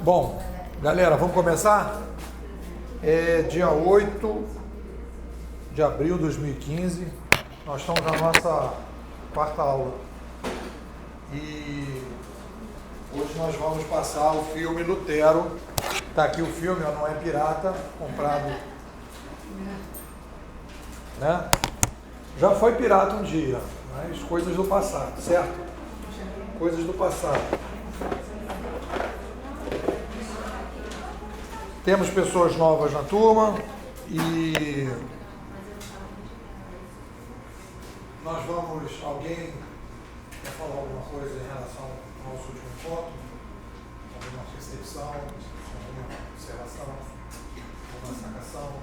Bom, galera, vamos começar? É dia 8 de abril de 2015, nós estamos na nossa quarta aula e hoje nós vamos passar o filme Lutero. Está aqui o filme, não é pirata, comprado, né? Já foi pirata um dia, mas coisas do passado, certo? Coisas do passado. Temos pessoas novas na turma e nós vamos... Alguém quer falar alguma coisa em relação ao nosso último encontro? Alguma recepção, alguma observação, alguma sacação?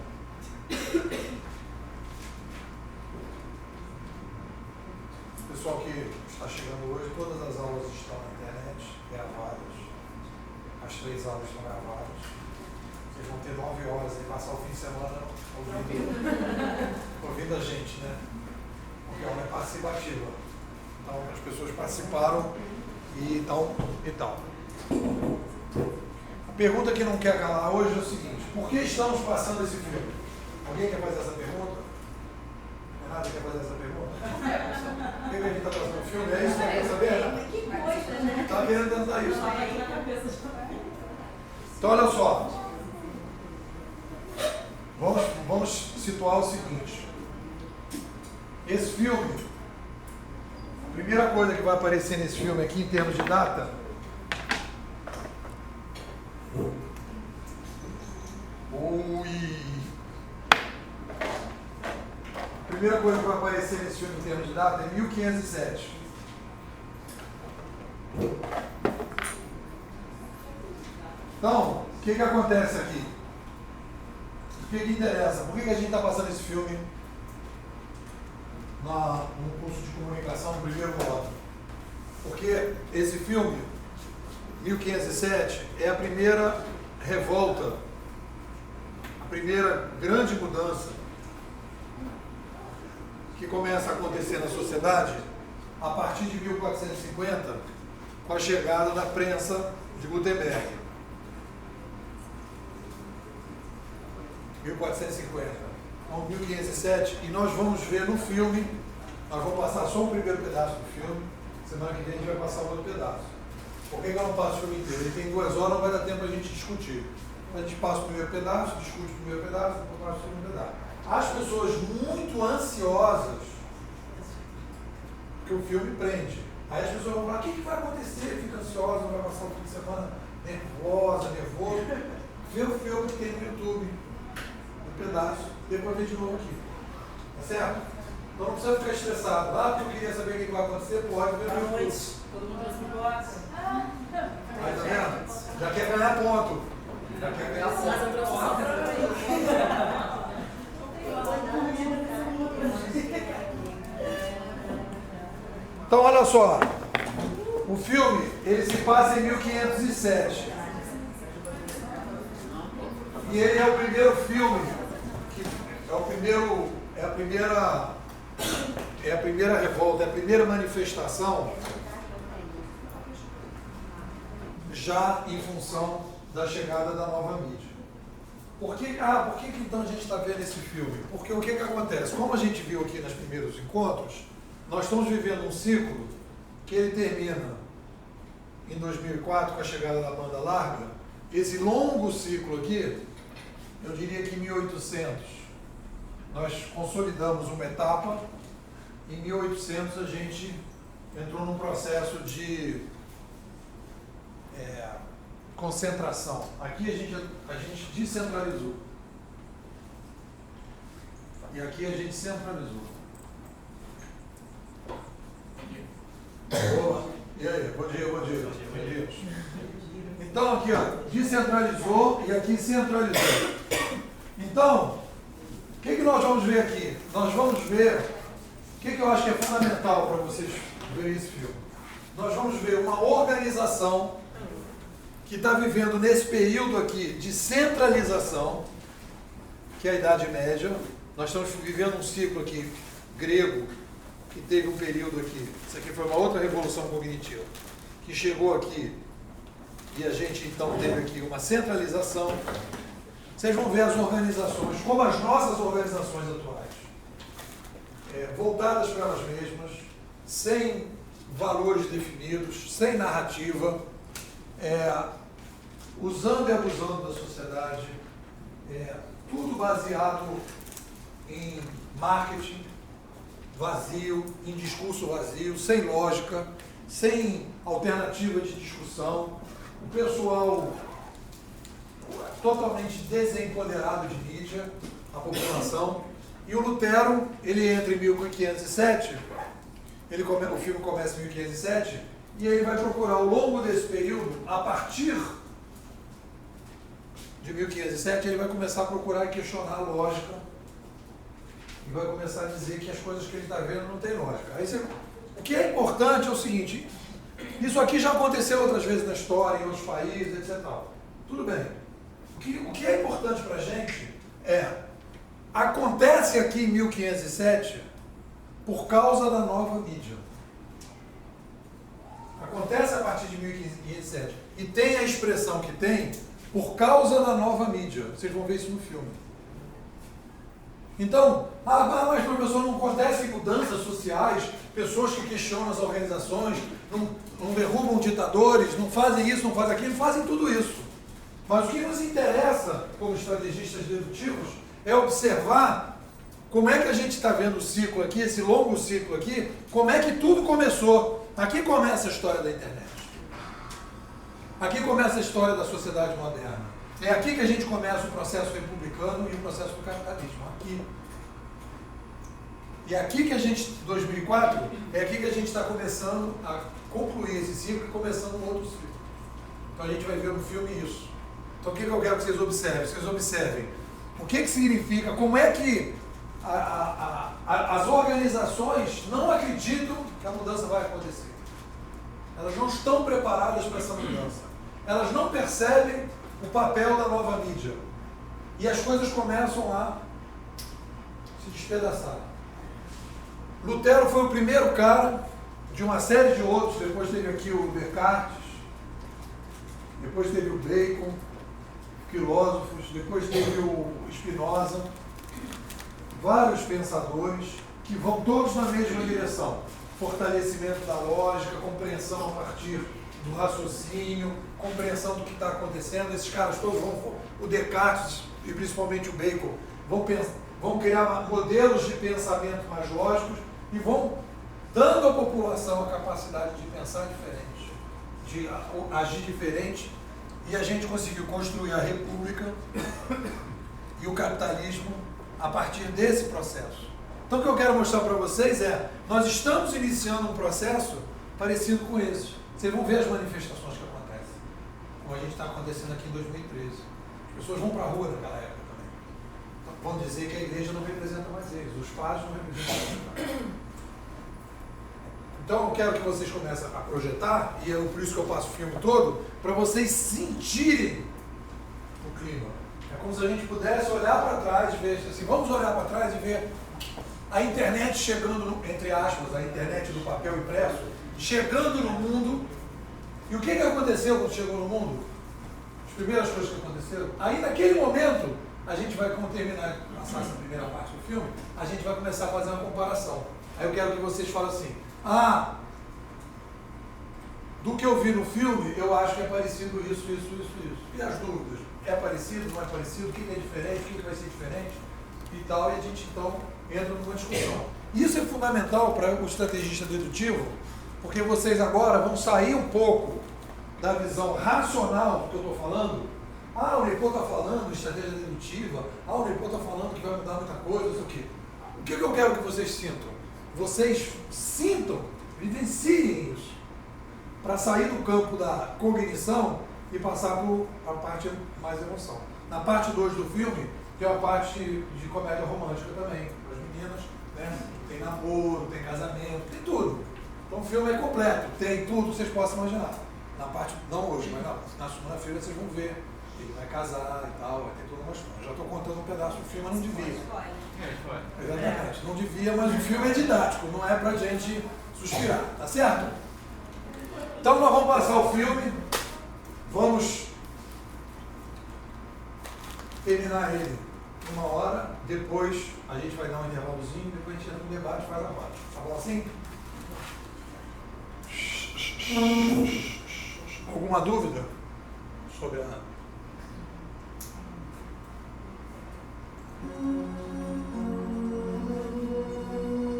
Pessoal que está chegando hoje, todas as aulas estão na internet, gravadas. As 3 aulas estão gravadas. Vocês vão ter 9 horas e passar o fim de semana ouvindo a gente, né? Porque ela é participativa. Então, as pessoas participaram e tal. A pergunta que não quer calar hoje é o seguinte: por que estamos passando esse filme? Alguém quer fazer essa pergunta? Renata quer fazer essa pergunta? Por que a gente está passando o filme? É isso que quer saber? Que coisa, né? Está querendo tentar isso. Então, olha só. Vamos situar o seguinte. Esse filme, a primeira coisa que vai aparecer nesse filme aqui em termos de data, a primeira coisa que vai aparecer nesse filme em termos de data é 1507. Então, o que acontece aqui? O que interessa? Por que a gente está passando esse filme no curso de comunicação no primeiro módulo? Porque esse filme, 1507, é a primeira revolta, a primeira grande mudança que começa a acontecer na sociedade a partir de 1450, com a chegada da prensa de Gutenberg. 1450, então 1507, e nós vamos ver no filme, nós vamos passar só o primeiro pedaço do filme, semana que vem a gente vai passar o outro pedaço. Por que eu não passo o filme inteiro? Ele tem 2 horas, não vai dar tempo a gente discutir. A gente passa o primeiro pedaço, discute o primeiro pedaço, depois passa o segundo pedaço. As pessoas muito ansiosas, que o filme prende. Aí as pessoas vão falar: o que vai acontecer? Fica ansiosa, vai passar o fim de semana nervoso. Vê o filme que tem no YouTube. Pedaço, depois ver de novo aqui. Tá certo? Então não precisa ficar estressado. Lá porque eu queria saber o que vai acontecer, pode ver no YouTube. Todo mundo assim gosta. Aí, tá vendo? Já quer ganhar ponto. Já quer ganhar ponto. Então olha só. O filme, ele se passa em 1507. E ele é o primeiro filme. É a primeira revolta, é a primeira manifestação já em função da chegada da nova mídia. Por que então a gente está vendo esse filme? Porque o que acontece? Como a gente viu aqui nos primeiros encontros, nós estamos vivendo um ciclo que ele termina em 2004 com a chegada da banda larga. Esse longo ciclo aqui, eu diria que em 1800 nós consolidamos uma etapa. Em 1800 a gente entrou num processo de concentração. Aqui a gente descentralizou. E aqui a gente centralizou. Boa. E aí, bom dia. Então aqui, ó, descentralizou e aqui centralizou. Então, o que nós vamos ver aqui? Nós vamos ver o que eu acho que é fundamental para vocês verem esse filme. Nós vamos ver uma organização que está vivendo nesse período aqui de centralização, que é a Idade Média. Nós estamos vivendo um ciclo aqui grego, que teve um período aqui, isso aqui foi uma outra revolução cognitiva, que chegou aqui e a gente então teve aqui uma centralização. Vocês vão ver as organizações, como as nossas organizações atuais, voltadas para elas mesmas, sem valores definidos, sem narrativa, usando e abusando da sociedade, tudo baseado em marketing vazio, em discurso vazio, sem lógica, sem alternativa de discussão, o pessoal totalmente desempoderado de mídia, a população. E o Lutero, ele entra em 1507, o filme começa em 1507, e ele vai procurar ao longo desse período, a partir de 1507, ele vai começar a procurar e questionar a lógica, e vai começar a dizer que as coisas que ele está vendo não tem lógica. O que é importante é o seguinte, isso aqui já aconteceu outras vezes na história, em outros países, etc. Tudo bem. O que é importante para a gente acontece aqui em 1507 por causa da nova mídia. Acontece a partir de 1507 e tem a expressão que tem por causa da nova mídia. Vocês vão ver isso no filme. Então, mas professor, não acontecem mudanças sociais, pessoas que questionam as organizações, não derrubam ditadores, não fazem isso, não fazem aquilo, fazem tudo isso. Mas o que nos interessa, como estrategistas dedutivos, é observar como é que a gente está vendo o ciclo aqui, esse longo ciclo aqui, como é que tudo começou. Aqui começa a história da internet. Aqui começa a história da sociedade moderna. É aqui que a gente começa o processo republicano e o processo do capitalismo. Aqui. E aqui que a gente, 2004, é aqui que a gente está começando a concluir esse ciclo e começando um outro ciclo. Então a gente vai ver no filme isso. Então o que eu quero que vocês observem? Vocês observem o que significa, como é que as organizações não acreditam que a mudança vai acontecer. Elas não estão preparadas para essa mudança. Elas não percebem o papel da nova mídia. E as coisas começam a se despedaçar. Lutero foi o primeiro cara de uma série de outros. Depois teve aqui o Descartes, depois teve o Bacon, filósofos, depois teve o Spinoza, vários pensadores que vão todos na mesma direção. Fortalecimento da lógica, compreensão a partir do raciocínio, compreensão do que está acontecendo. Esses caras todos o Descartes e principalmente o Bacon, vão criar modelos de pensamento mais lógicos e vão dando à população a capacidade de pensar diferente, de agir diferente, e a gente conseguiu construir a República e o capitalismo a partir desse processo. Então o que eu quero mostrar para vocês nós estamos iniciando um processo parecido com esse. Vocês vão ver as manifestações que acontecem, como a gente está acontecendo aqui em 2013. As pessoas vão para a rua naquela época também. Vão dizer que a igreja não representa mais eles, os padres não representam mais. Então eu quero que vocês comecem a projetar, e é por isso que eu passo o filme todo, para vocês sentirem o clima. É como se a gente pudesse olhar para trás e ver assim, vamos olhar para trás e ver a internet chegando, entre aspas, a internet do papel impresso, chegando no mundo. E o que aconteceu quando chegou no mundo? As primeiras coisas que aconteceram. Aí naquele momento, a gente vai, quando terminar de passar essa primeira parte do filme, a gente vai começar a fazer uma comparação. Aí eu quero que vocês falem assim, do que eu vi no filme, eu acho que é parecido isso. E as dúvidas? É parecido, não é parecido? O que é diferente? O que vai ser diferente? E tal, e a gente então entra numa discussão. Isso é fundamental para o estrategista dedutivo, porque vocês agora vão sair um pouco da visão racional do que eu estou falando. O Nepô está falando estratégia dedutiva, o Nepô está falando que vai mudar muita coisa, isso aqui. O que eu quero que vocês sintam? Vocês sintam, vivenciem isso, para sair do campo da cognição e passar para a parte mais emoção. Na parte 2 do filme, tem a parte de comédia romântica também, para as meninas, né? Tem namoro, tem casamento, tem tudo. Então o filme é completo, tem tudo que vocês possam imaginar. Na parte, não hoje, mas na segunda-feira vocês vão ver. Ele vai casar e tal, vai ter tudo uma história. Já estou contando um pedaço do filme, mas não devia. Exatamente, não devia, mas o filme é didático, não é pra gente suspirar, tá certo? Então nós vamos passar o filme Vamos terminar ele 1 hora, depois a gente vai dar um intervalozinho, depois a gente entra no debate e faz a parte. Tá bom assim? Alguma dúvida sobre a...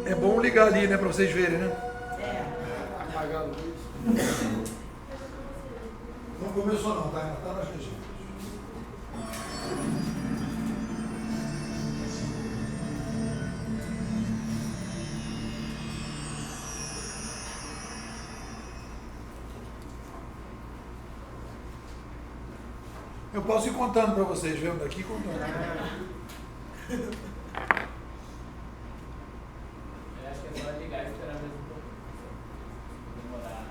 É bom ligar ali, né, para vocês verem, né? Apagar a luz. Não começou não, tá? Ainda tá nas legendas. Eu posso ir contando para vocês, vendo daqui contando. Eu acho que é só ligar e esperar mais um pouco. Demorar.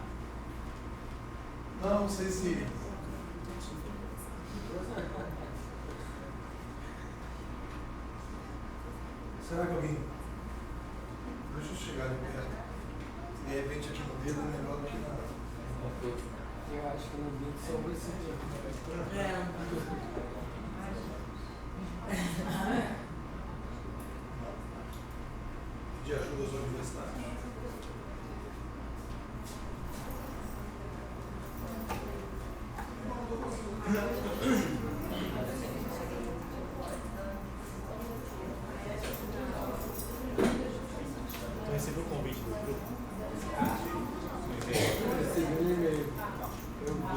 Não sei se... Será que alguém... Deixa eu chegar ali perto. De repente aqui no dedo é melhor do que na... Eu acho que no vídeo só vai ser. Pedir ajuda aos universitários. Eu recebi o convite do grupo. Eu recebi um e-mail. Eu vi.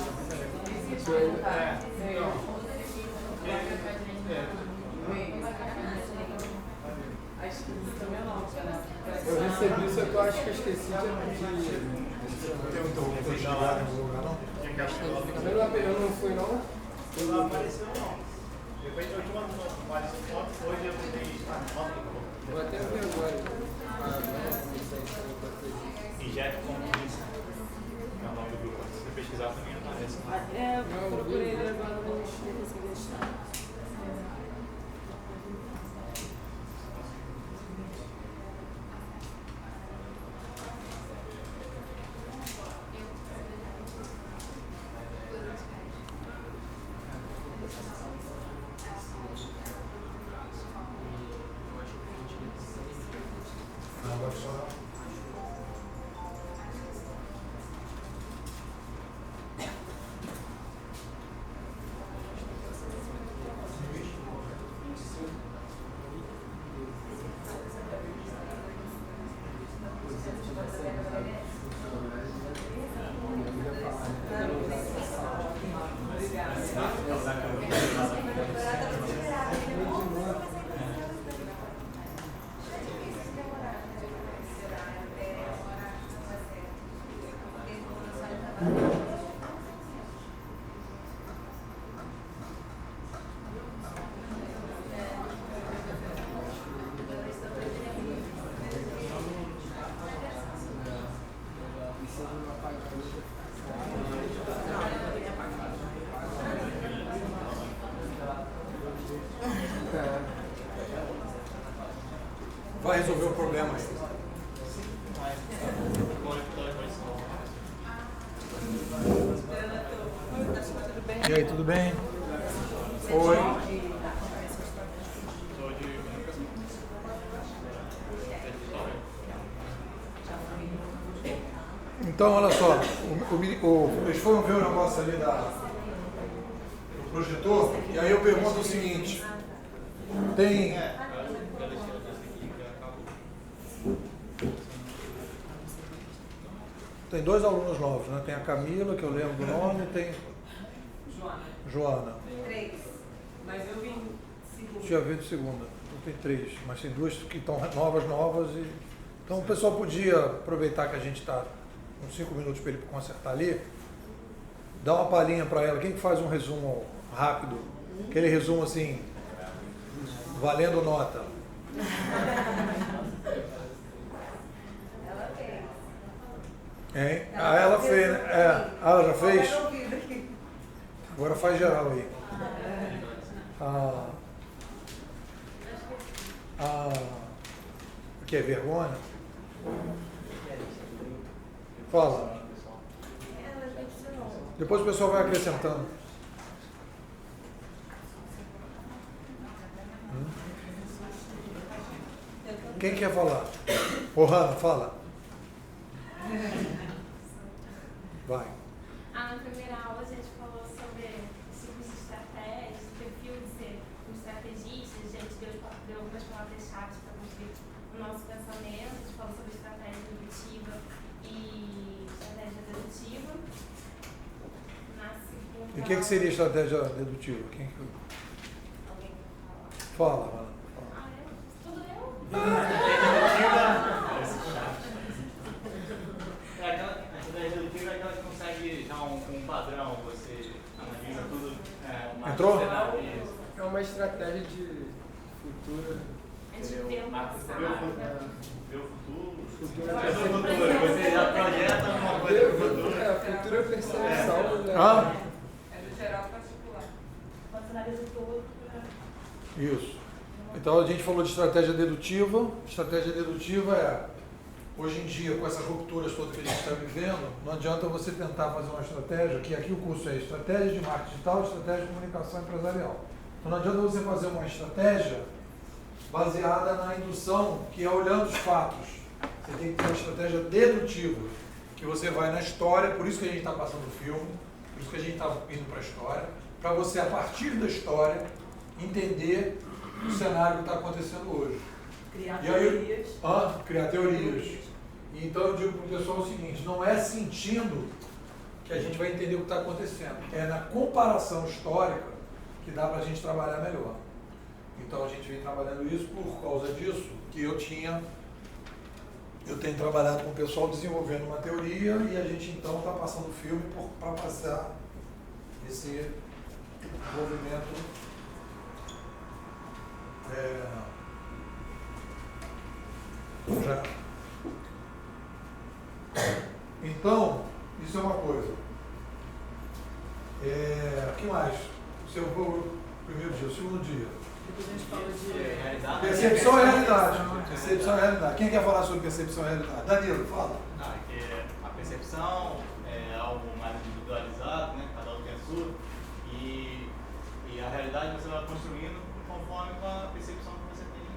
Eu recebi, só que eu acho que eu esqueci de pedir. Tem um interruptor ligado em algum lugar, não? Eu não fui, não? Não apareceu, não. Depois eu te mando várias fotos. Hoje eu botei a foto. Vou até ver agora. Inject Compliance. É o nome do grupo. Se você pesquisar também aparece. É, eu procurei ele agora no deixar. Não, pode só. Vai resolver o problema aí. E aí, tudo bem? Oi. Então, olha só, eles foram ver o negócio ali do projetor, e aí eu pergunto o seguinte, tem 2 alunos novos, né? Tem a Camila, que eu lembro do nome, e tem Joana. 3. Mas eu vim segunda. Tinha vindo segunda, então tem 3, mas tem 2 que estão novas e... Então o pessoal podia aproveitar que a gente está uns 5 minutos para ele consertar ali, dar uma palhinha para ela. Quem que faz um resumo rápido? Aquele resumo assim, valendo nota. Hein? Ah, ela fez, né? Ela já fez? Agora faz geral aí. O que é vergonha? Fala. Ela mencionou Depois o pessoal vai acrescentando. Quem quer falar? Ô, Hanna, fala. Vai. Na primeira aula a gente falou sobre tipos de estratégias, perfil de ser um estrategista, a gente deu algumas palavras-chave para construir o nosso pensamento, a gente falou sobre estratégia indutiva e estratégia dedutiva. Na segunda E o que seria estratégia dedutiva? Quem que... Alguém quer Fala, falar? Hanna. Tudo eu? A dedutiva é aquela que consegue já um padrão, você analisa tudo. Entrou? É uma estratégia de futuro. A gente vê uma Ver o futuro. Futuro é Mas o percepção. futuro, você já projeta uma coisa pro futuro. Futuro é percepção. Né? Ah, É do geral particular. Você analisa tudo. isso. Então a gente falou de estratégia dedutiva. Estratégia dedutiva é, hoje em dia, com essas rupturas todas que a gente está vivendo, não adianta você tentar fazer uma estratégia, que aqui o curso é estratégia de marketing digital, estratégia de comunicação empresarial. Então não adianta você fazer uma estratégia baseada na indução, que é olhando os fatos. Você tem que ter uma estratégia dedutiva, que você vai na história, por isso que a gente está passando o filme, por isso que a gente está indo para a história, para você, a partir da história, entender o cenário que está acontecendo hoje. Criar E aí, teorias. criar teorias. Então eu digo para o pessoal o seguinte, não é sentindo que a gente vai entender o que está acontecendo, é na comparação histórica que dá para a gente trabalhar melhor. Então a gente vem trabalhando isso por causa disso, que eu tenho trabalhado com o pessoal desenvolvendo uma teoria e a gente então está passando o filme para passar esse movimento. Já. Então, isso é uma coisa. O que mais? O seu primeiro dia, o segundo dia. Depois a gente fala de Realidade. Percepção e realidade. Percepção e realidade. Quem quer falar sobre percepção e realidade? Danilo, fala. Ah, que a percepção é algo mais individualizado, né? Cada um tem a sua. E a realidade você vai construindo conforme com a percepção que você tem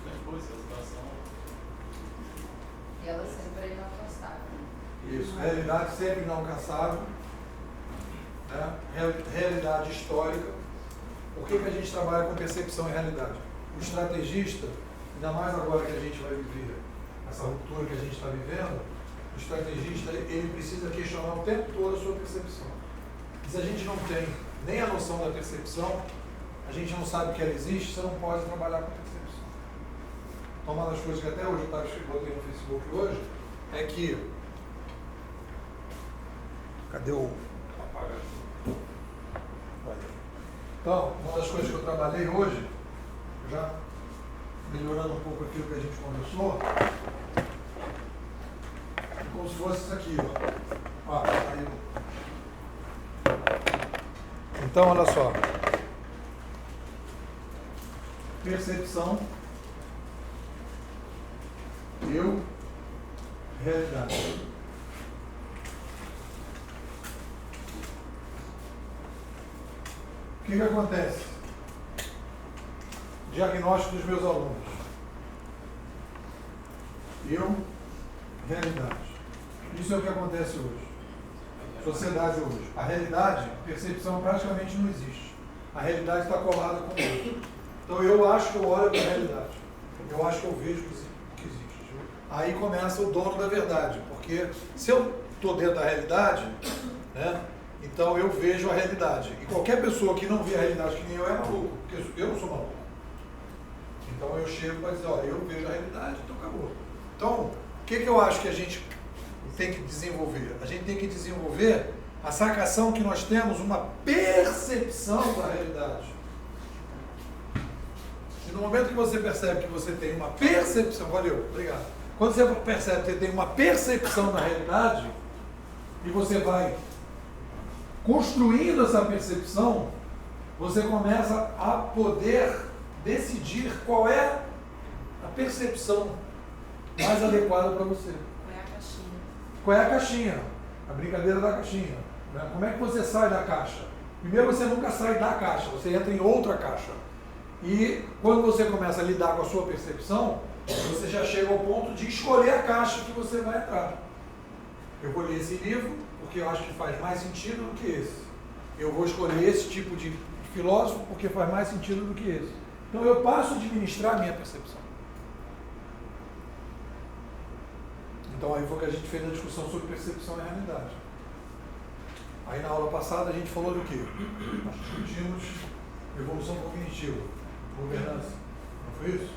das coisas, da situação. E ela sempre é inalcançável. Isso, realidade sempre inalcançável. Né? Realidade histórica. Por que a gente trabalha com percepção e realidade? O estrategista, ainda mais agora que a gente vai viver essa ruptura que a gente está vivendo, o estrategista ele precisa questionar o tempo todo a sua percepção. E se a gente não tem nem a noção da percepção, a gente não sabe que ela existe, você não pode trabalhar com percepção. Então, uma das coisas que até hoje eu botei no Facebook hoje é que... Cadê o apagador? Então, uma das coisas que eu trabalhei hoje, já melhorando um pouco aquilo que a gente conversou, é como se fosse isso aqui, ó. Aí. Então, olha só. Percepção, eu, realidade. O que acontece? Diagnóstico dos meus alunos. Eu, realidade. Isso é o que acontece hoje. Sociedade hoje. A realidade, a percepção praticamente não existe. A realidade está colada com o outro. Então eu acho que eu olho para a realidade. Eu acho que eu vejo o que existe. Aí começa o dono da verdade. Porque se eu estou dentro da realidade, né? Então eu vejo a realidade. E qualquer pessoa que não vê a realidade que nem eu é maluco, porque eu não sou maluco. Então eu chego para dizer, olha, eu vejo a realidade, então acabou. Então, o que eu acho que a gente tem que desenvolver? A gente tem que desenvolver a sacação que nós temos uma percepção da realidade. E no momento que você percebe que você tem uma percepção, valeu, obrigado. Quando você percebe que você tem uma percepção da realidade, e você vai construindo essa percepção, você começa a poder decidir qual é a percepção mais adequada para você. Qual é a caixinha? Qual é a caixinha? A brincadeira da caixinha. Né? Como é que você sai da caixa? Primeiro, você nunca sai da caixa, você entra em outra caixa. E quando você começa a lidar com a sua percepção, você já chega ao ponto de escolher a caixa que você vai entrar. Eu vou ler esse livro porque eu acho que faz mais sentido do que esse. Eu vou escolher esse tipo de filósofo porque faz mais sentido do que esse. Então eu passo a administrar a minha percepção. Então aí foi o que a gente fez na discussão sobre percepção e realidade. Aí na aula passada a gente falou do quê? Nós discutimos evolução cognitiva, governança. Não foi isso?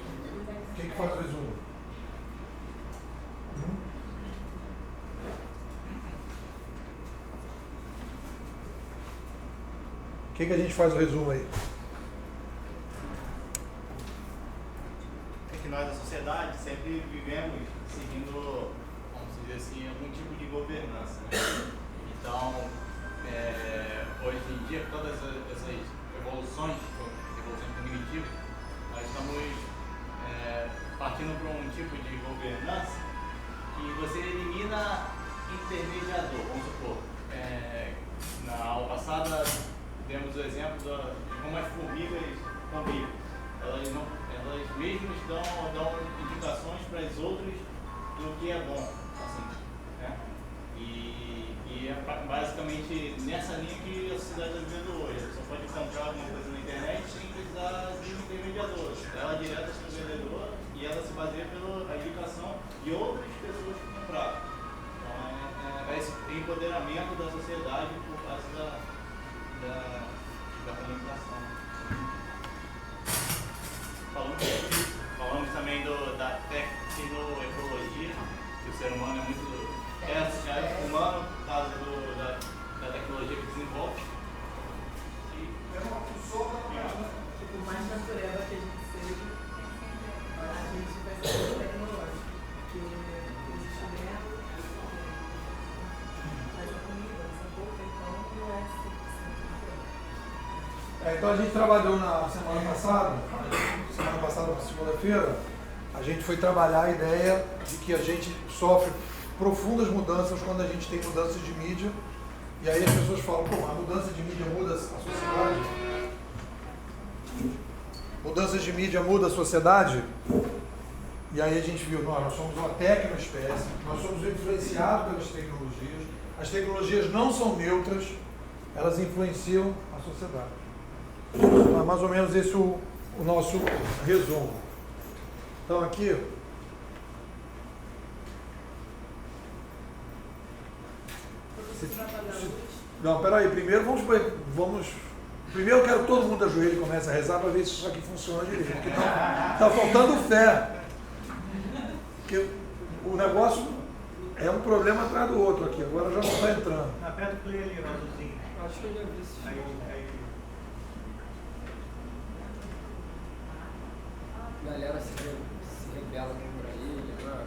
Quem que faz o resumo? Quem que a gente faz o resumo aí? É que nós da sociedade sempre vivemos seguindo, vamos dizer assim, algum tipo de governança, né? Então, hoje em dia, todas essas evoluções cognitivas, nós estamos partindo para um tipo de governança que você elimina intermediador. Vamos supor, na aula passada demos o exemplo de como as formigas convivem. Elas mesmas dão indicações para as outras do que é bom, assim, né? E é basicamente nessa linha que a sociedade está vivendo hoje. Você só pode comprar alguma coisa na internet sem precisar de um intermediador. Ela é direta do vendedor e ela se baseia pela indicação de outras pessoas que compraram. Então é esse empoderamento da sociedade por causa da comunicação. Falamos também da tecnologia, que o ser humano é muito humano por causa da tecnologia que desenvolve. Por mais natureza que a gente seja, a gente vai ser tecnológico. Porque existe dentro, faz a comida, essa boca, então não é 100% Então a gente trabalhou na semana passada, na segunda-feira, a gente foi trabalhar a ideia de que a gente sofre profundas mudanças quando a gente tem mudanças de mídia. E aí as pessoas falam, pô, a mudança de mídia muda a sociedade? Mudanças de mídia muda a sociedade? E aí a gente viu, nós somos uma tecnoespécie, nós somos influenciados pelas tecnologias. As tecnologias não são neutras, elas influenciam a sociedade. Então, é mais ou menos esse o nosso resumo. Então aqui, não, peraí, primeiro primeiro eu quero que todo mundo ajoelhe e comece a rezar para ver se isso aqui funciona direito, porque está faltando fé. Porque o negócio é um problema atrás do outro aqui, agora já não está entrando. Aperta o play ali, Rosinho. Acho que eu já vi isso. Aí. A galera se rebela contra ele, agora.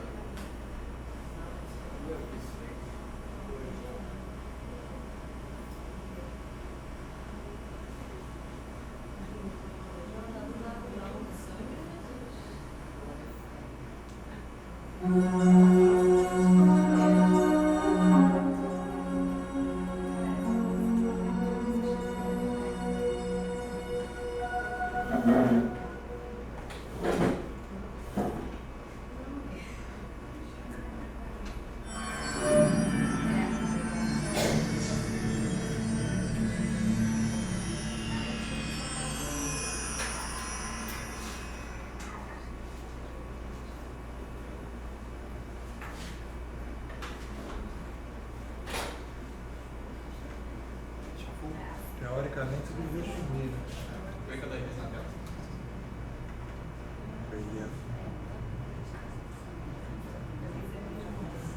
Teoricamente, você deveria sumir, né?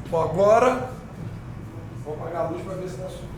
Bom, agora vou apagar a luz para ver se está sumindo.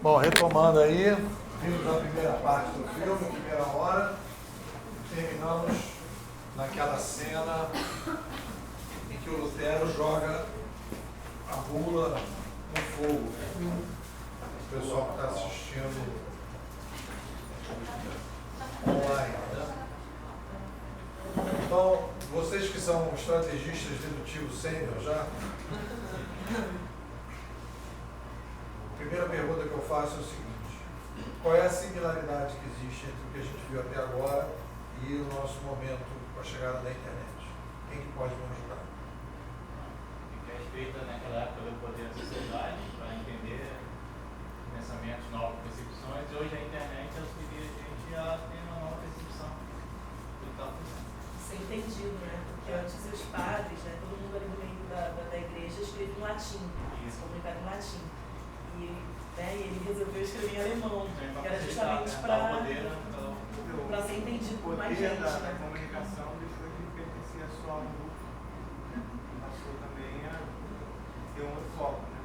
Bom, retomando aí, vimos a primeira parte do filme, a primeira hora, terminamos naquela cena em que o Lutero joga a bula no fogo. O pessoal que está assistindo online, né? Então, vocês que são estrategistas dedutivos sênior já, a primeira pergunta que eu faço é o seguinte: qual é a similaridade que existe entre o que a gente viu até agora e o nosso momento com a chegada da internet? Quem que pode me ajudar? Que é escrita naquela época do poder da sociedade, para entender pensamentos, novas percepções. Hoje a internet auxilia a gente a ter uma nova percepção do que está acontecendo. Ser entendido, né? Porque antes os padres, né, todo mundo ali no meio da igreja escrevia em latim, se comunicava em latim. E né, ele resolveu escrever em alemão, que era justamente para ser entendido por mais gente. A comunicação deixou de pertencer só ao grupo, né? Passou também a ter um outro foco, né?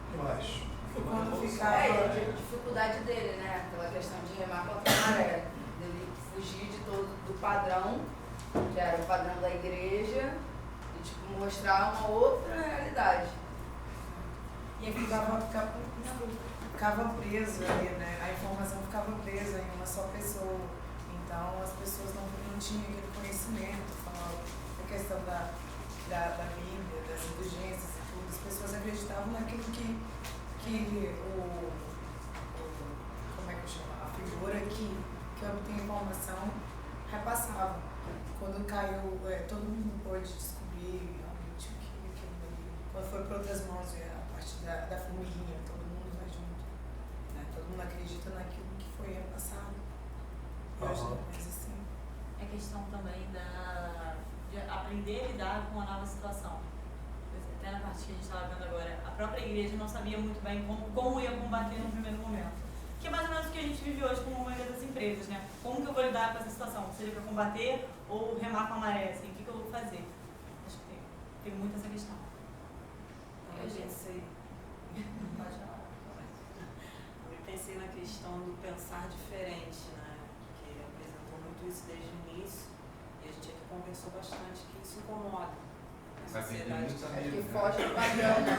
O que mais? Quando E ficava... a dificuldade dele, né? Pela questão de remar contra a maré. Dele fugir de todo do padrão, que era o padrão da igreja, e tipo, mostrar uma outra realidade. E aí ficava preso ali, né? A informação ficava presa em uma só pessoa. Então as pessoas não tinham aquele conhecimento, a questão da Bíblia, das indulgências e tudo. As pessoas acreditavam naquilo que como é que eu chamo? A figura que obtém informação repassava. Quando caiu, todo mundo pôde descobrir realmente o que aquilo ali. Quando foi para outras mãos, a parte da formiguinha, todo mundo vai junto. Né? Todo mundo acredita naquilo que foi repassado. E hoje não é mais assim. É questão também de aprender a lidar com a nova situação. Até na parte que a gente estava vendo agora, a própria igreja não sabia muito bem como ia combater no primeiro momento. Que é mais ou menos o que a gente vive hoje com a maioria das empresas, né? Como que eu vou lidar com essa situação? Seja para combater ou remar com a maré, assim, o que eu vou fazer? Acho que tem muito essa questão. Eu pensei. Pode falar. Eu pensei na questão do pensar diferente, né? Que ele apresentou muito isso desde o início e a gente aqui conversou bastante que isso incomoda. Vai perder muitos Acho que amigos. foge do padrão, né?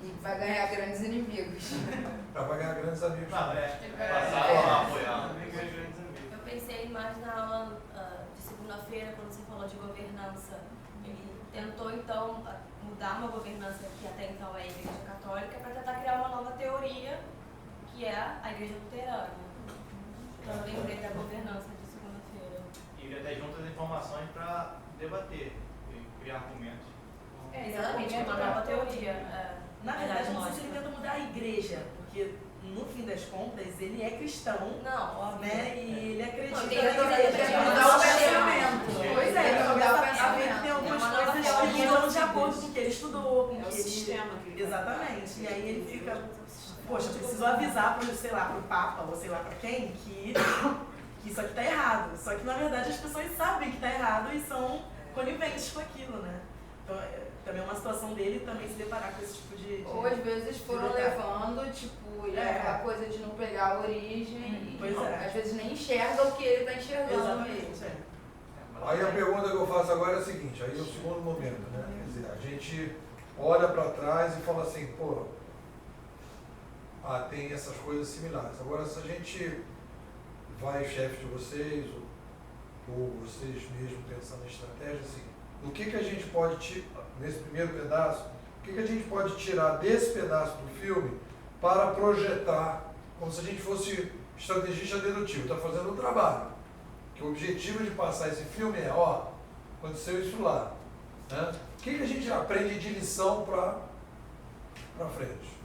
E vai ganhar grandes inimigos. Vai ganhar grandes amigos. Passaram a apoiar. Eu pensei mais na aula de segunda-feira, quando você falou de governança. Ele tentou, então, mudar uma governança que até então é a Igreja Católica para tentar criar uma nova teoria, que é a Igreja Luterana. Então, eu lembrei da governança de segunda-feira. E ele até junta as informações para debater e criar argumentos. Exatamente, uma nova teoria. Na verdade, não sei se ele tenta mudar a igreja, porque no fim das contas ele é cristão, Não, óbvio. né? E ele acredita Não, que tem mudar o pensamento. Pois é, Tem que mudar o pensamento. tem algumas É uma nova coisas que teoria não estão de acordo com o que ele estudou, com É o o que ele... sistema que ele Exatamente. E aí ele fica, poxa, preciso avisar pro, sei lá, pro Papa ou sei lá pra quem que isso aqui tá errado. Só que na verdade as pessoas sabem que tá errado e são coniventes com aquilo, né? Então, também é uma situação dele também se deparar com esse tipo de Ou às vezes foram levando, tipo, e aquela coisa de não pegar a origem Pois e é. às vezes nem enxerga o que ele está enxergando. Exatamente, é. Aí a pergunta que eu faço agora é a seguinte, aí é o segundo momento, né? Quer dizer, a gente olha para trás e fala assim, pô, tem essas coisas similares. Agora, se a gente vai, chefe de vocês, ou vocês mesmos pensando em estratégia, assim, o que a gente pode tirar, nesse primeiro pedaço, o que a gente pode tirar desse pedaço do filme para projetar, como se a gente fosse estrategista dedutivo, está fazendo um trabalho, que o objetivo de passar esse filme é, ó, aconteceu isso lá, né? O que a gente aprende de lição para frente?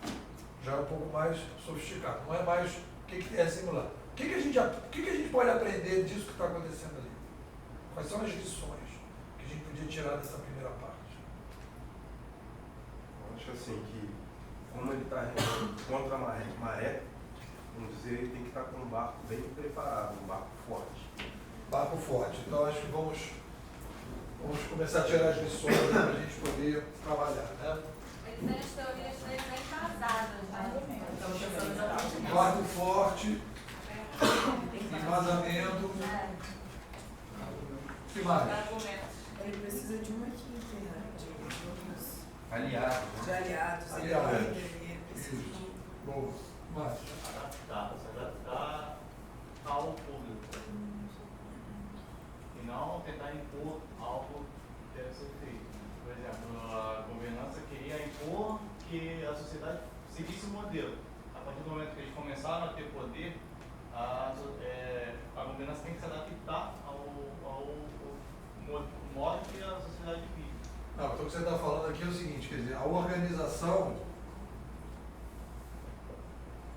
Já é um pouco mais sofisticado, não é mais o que é simular. O que a gente pode aprender disso que está acontecendo ali? Quais são as lições que a gente podia tirar dessa primeira parte? Eu acho assim que, como ele está contra a maré, vamos dizer, ele tem que estar com um barco bem preparado, um barco forte. Barco forte. Então acho que vamos Vamos começar a tirar as lições para a gente poder trabalhar, né? As teorias bem embasadas, né? Quarto forte, embasamento. O que mais? Ele precisa de uma equipe, né? De Aliado. de aliados. Aliados. Ele precisa de... Bom, mais. Se adaptar ao público. E não tentar impor algo que deve ser feito. Por exemplo, a governança queria impor que a sociedade seguisse o modelo. A partir do momento que eles começaram a ter poder, a governança tem que se adaptar ao modo que a sociedade vive. Não, então o que você está falando aqui é o seguinte, quer dizer, a organização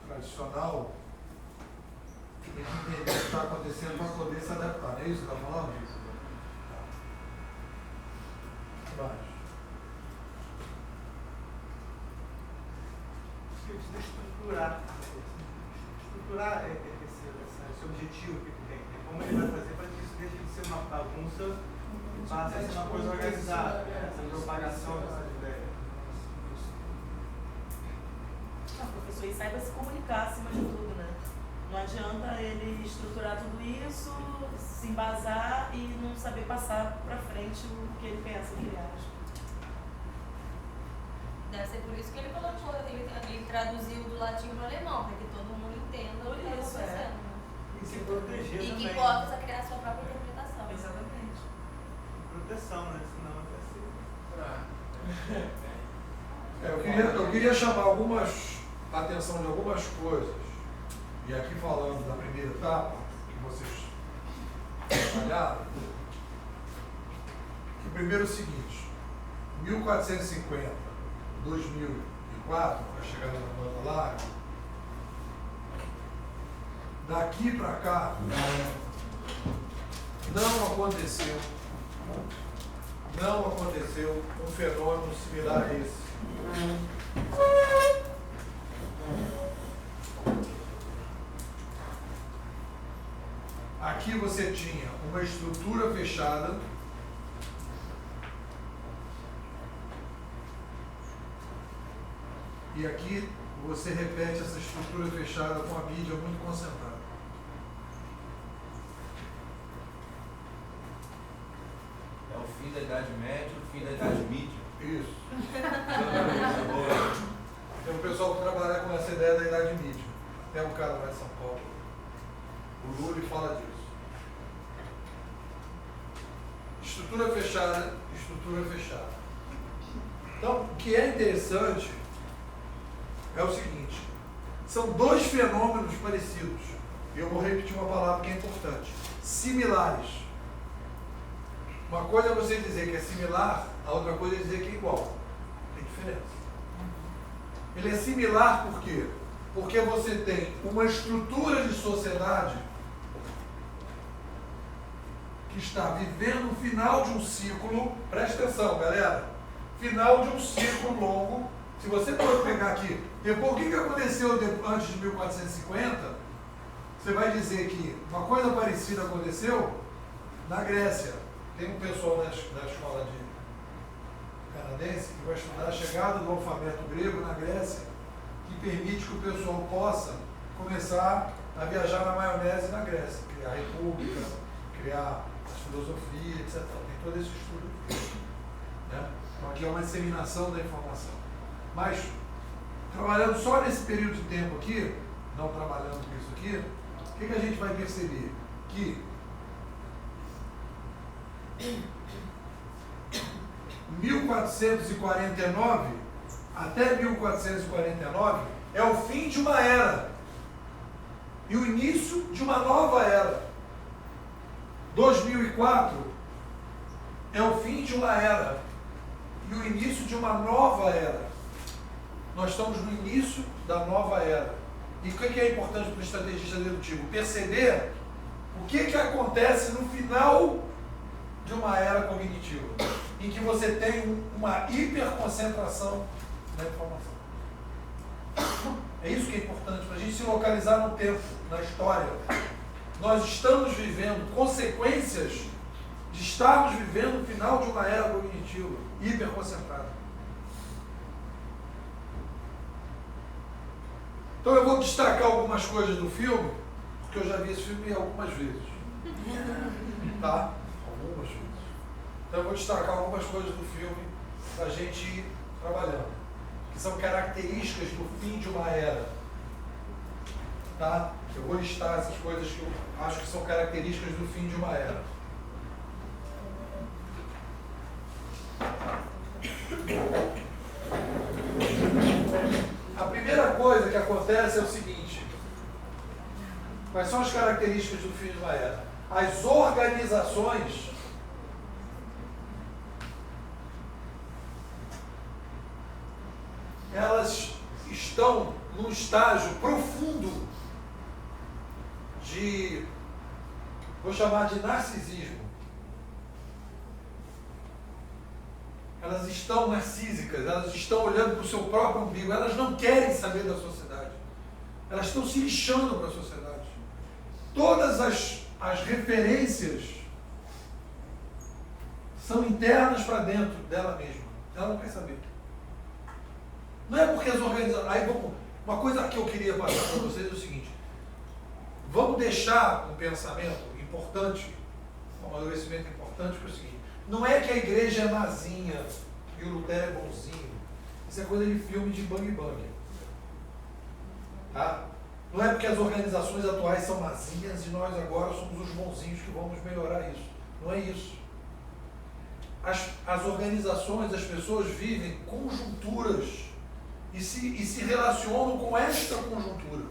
tradicional tem que entender o que está acontecendo para poder se adaptar, não é isso que você está falando? Isso. Vai. Precisa estruturar esse objetivo que ele tem. Como ele vai fazer para que isso deixe de ser uma bagunça e passe a ser uma coisa organizada, essa propagação dessas ideias. Não, professor, e saiba se comunicar acima de tudo, né? Não adianta ele estruturar tudo isso, se embasar e não saber passar para frente o que ele pensa, o que ele acha. Deve ser por isso que ele colocou, ele traduziu do latim para o alemão, para que todo mundo entenda o que está Isso, acontecendo. E se proteger E também. que possa criar a sua própria interpretação. Exatamente. Proteção, né? Senão vai ser... Eu queria chamar a atenção de algumas coisas, e aqui falando da primeira etapa, que vocês trabalharam, que primeiro é o seguinte, 1450, 2004, a chegada da banda larga, daqui para cá, não aconteceu um fenômeno similar a esse. Aqui você tinha uma estrutura fechada, e aqui você repete essa estrutura fechada com a mídia muito concentrada. É o fim da Idade Média e o fim da Idade Mídia. Isso. Tem um pessoal que trabalha com essa ideia da Idade Mídia. Tem um cara lá em São Paulo, o Lula, fala disso. Estrutura fechada, estrutura fechada. Então, o que é interessante é o seguinte, são dois fenômenos parecidos. E eu vou repetir uma palavra que é importante. Similares. Uma coisa é você dizer que é similar, a outra coisa é dizer que é igual. Tem diferença. Ele é similar por quê? Porque você tem uma estrutura de sociedade que está vivendo o final de um ciclo, presta atenção, galera, final de um ciclo longo. Se você for pegar aqui, depois o que aconteceu antes de 1450, você vai dizer que uma coisa parecida aconteceu na Grécia. Tem um pessoal na escola canadense que vai estudar a chegada do alfabeto grego na Grécia, que permite que o pessoal possa começar a viajar na maionese na Grécia, criar a república, criar as filosofias, etc. Tem todo esse estudo. Né? Então aqui é uma disseminação da informação. Mas, trabalhando só nesse período de tempo aqui, não trabalhando com isso aqui, o que a gente vai perceber? Que 1449 até 1449 é o fim de uma era e o início de uma nova era. 2004 é o fim de uma era e o início de uma nova era. Nós estamos no início da nova era. E o que é importante para o estrategista dedutivo? Perceber o que acontece no final de uma era cognitiva, em que você tem uma hiperconcentração da informação. É isso que é importante para a gente se localizar no tempo, na história. Nós estamos vivendo consequências de estarmos vivendo o final de uma era cognitiva, hiperconcentrada. Então eu vou destacar algumas coisas do filme, porque eu já vi esse filme algumas vezes. Tá? Algumas vezes. Então eu vou destacar algumas coisas do filme para a gente ir trabalhando, que são características do fim de uma era. Tá? Eu vou listar essas coisas que eu acho que são características do fim de uma era. A primeira coisa que acontece é o seguinte: quais são as características do fim de uma era? As organizações elas estão num estágio profundo de, vou chamar de narcisismo. Elas estão narcísicas, elas estão olhando para o seu próprio umbigo, elas não querem saber da sociedade. Elas estão se lixando para a sociedade. Todas as referências são internas para dentro dela mesma. Ela não quer saber. Não é porque as organizações... Aí vamos... Uma coisa que eu queria passar para vocês é o seguinte: vamos deixar um pensamento importante, um amadurecimento importante, que é o seguinte: não é que a igreja é mazinha e o Lutero é bonzinho. Isso é coisa de filme de bang bang. Tá? Não é porque as organizações atuais são mazinhas e nós agora somos os bonzinhos que vamos melhorar isso. Não é isso. As organizações, as pessoas vivem conjunturas e se relacionam com esta conjuntura.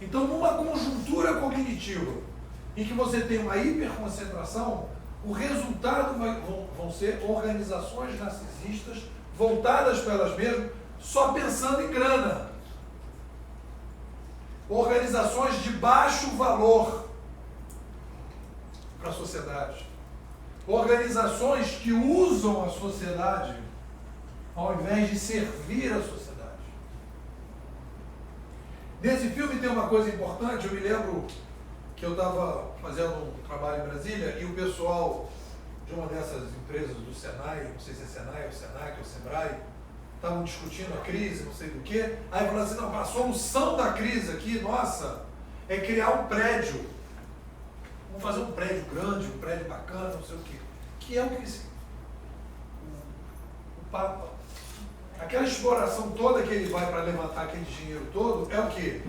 Então, numa conjuntura cognitiva em que você tem uma hiperconcentração, o resultado vão ser organizações narcisistas voltadas para elas mesmas, só pensando em grana. Organizações de baixo valor para a sociedade. Organizações que usam a sociedade ao invés de servir a sociedade. Nesse filme tem uma coisa importante. Eu me lembro que eu estava fazendo um trabalho em Brasília e o pessoal de uma dessas empresas do Senai, não sei se é Senai ou Senac ou Sebrae, estavam discutindo a crise, não sei do que. Aí falaram assim: não, a solução da crise aqui, nossa, é criar um prédio. Vamos fazer um prédio grande, um prédio bacana, não sei o quê. Que é o que o Papa, aquela exploração toda que ele vai para levantar aquele dinheiro todo, é o quê?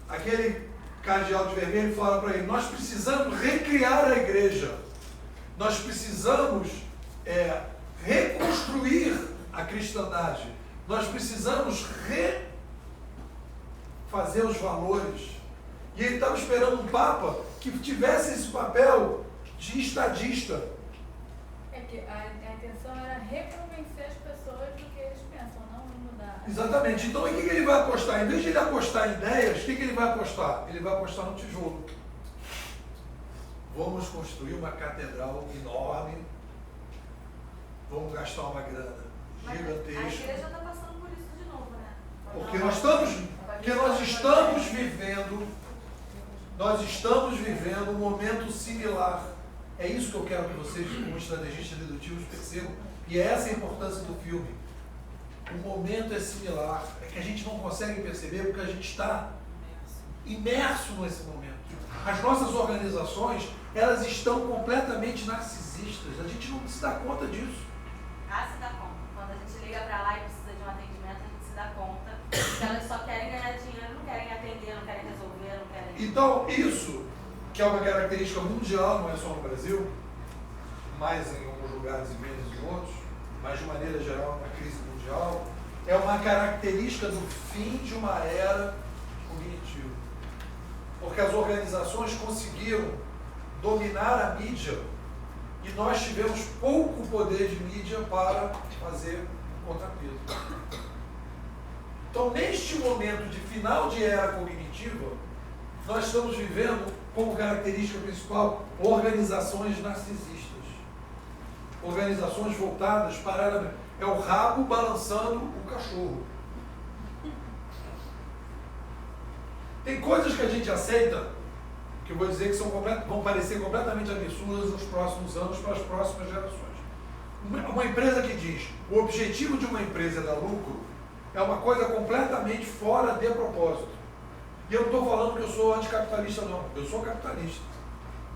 Aquele cardeal de vermelho fala para ele: nós precisamos recriar a igreja. Nós precisamos reconstruir a cristandade. Nós precisamos refazer os valores. E ele estava esperando um Papa que tivesse esse papel de estadista. É que a intenção era reconvencer as pessoas do que eles pensam, não mudar. Exatamente. Então, em que ele vai apostar? Em vez de ele apostar em ideias, o que ele vai apostar? Ele vai apostar no tijolo. Vamos construir uma catedral enorme. Vamos gastar uma grana gigantesca. A igreja está passando por isso de novo, né? Porque nós estamos vivendo um momento similar. É isso que eu quero que vocês, como estrategistas dedutivos, percebam. E é essa a importância do filme. O momento é similar. É que a gente não consegue perceber porque a gente está imerso nesse momento. As nossas organizações, elas estão completamente narcisistas. A gente não se dá conta disso. Se dá conta. Quando a gente liga para lá e precisa de um atendimento, a gente se dá conta que elas só querem ganhar dinheiro, não querem atender, não querem resolver, não querem... Então, isso, que é uma característica mundial, não é só no Brasil, mais em alguns lugares e menos em outros, mas de maneira geral, uma crise mundial, é uma característica do fim de uma era cognitiva. Porque as organizações conseguiram dominar a mídia e nós tivemos pouco poder de mídia para fazer o contrapeso. Então, neste momento de final de era cognitiva, nós estamos vivendo como característica principal organizações narcisistas. Organizações voltadas para... É o rabo balançando o cachorro. Tem coisas que a gente aceita que eu vou dizer que vão parecer completamente absurdas nos próximos anos para as próximas gerações. Uma empresa que diz o objetivo de uma empresa é dar lucro é uma coisa completamente fora de propósito. E eu não estou falando que eu sou anticapitalista, não. Eu sou capitalista.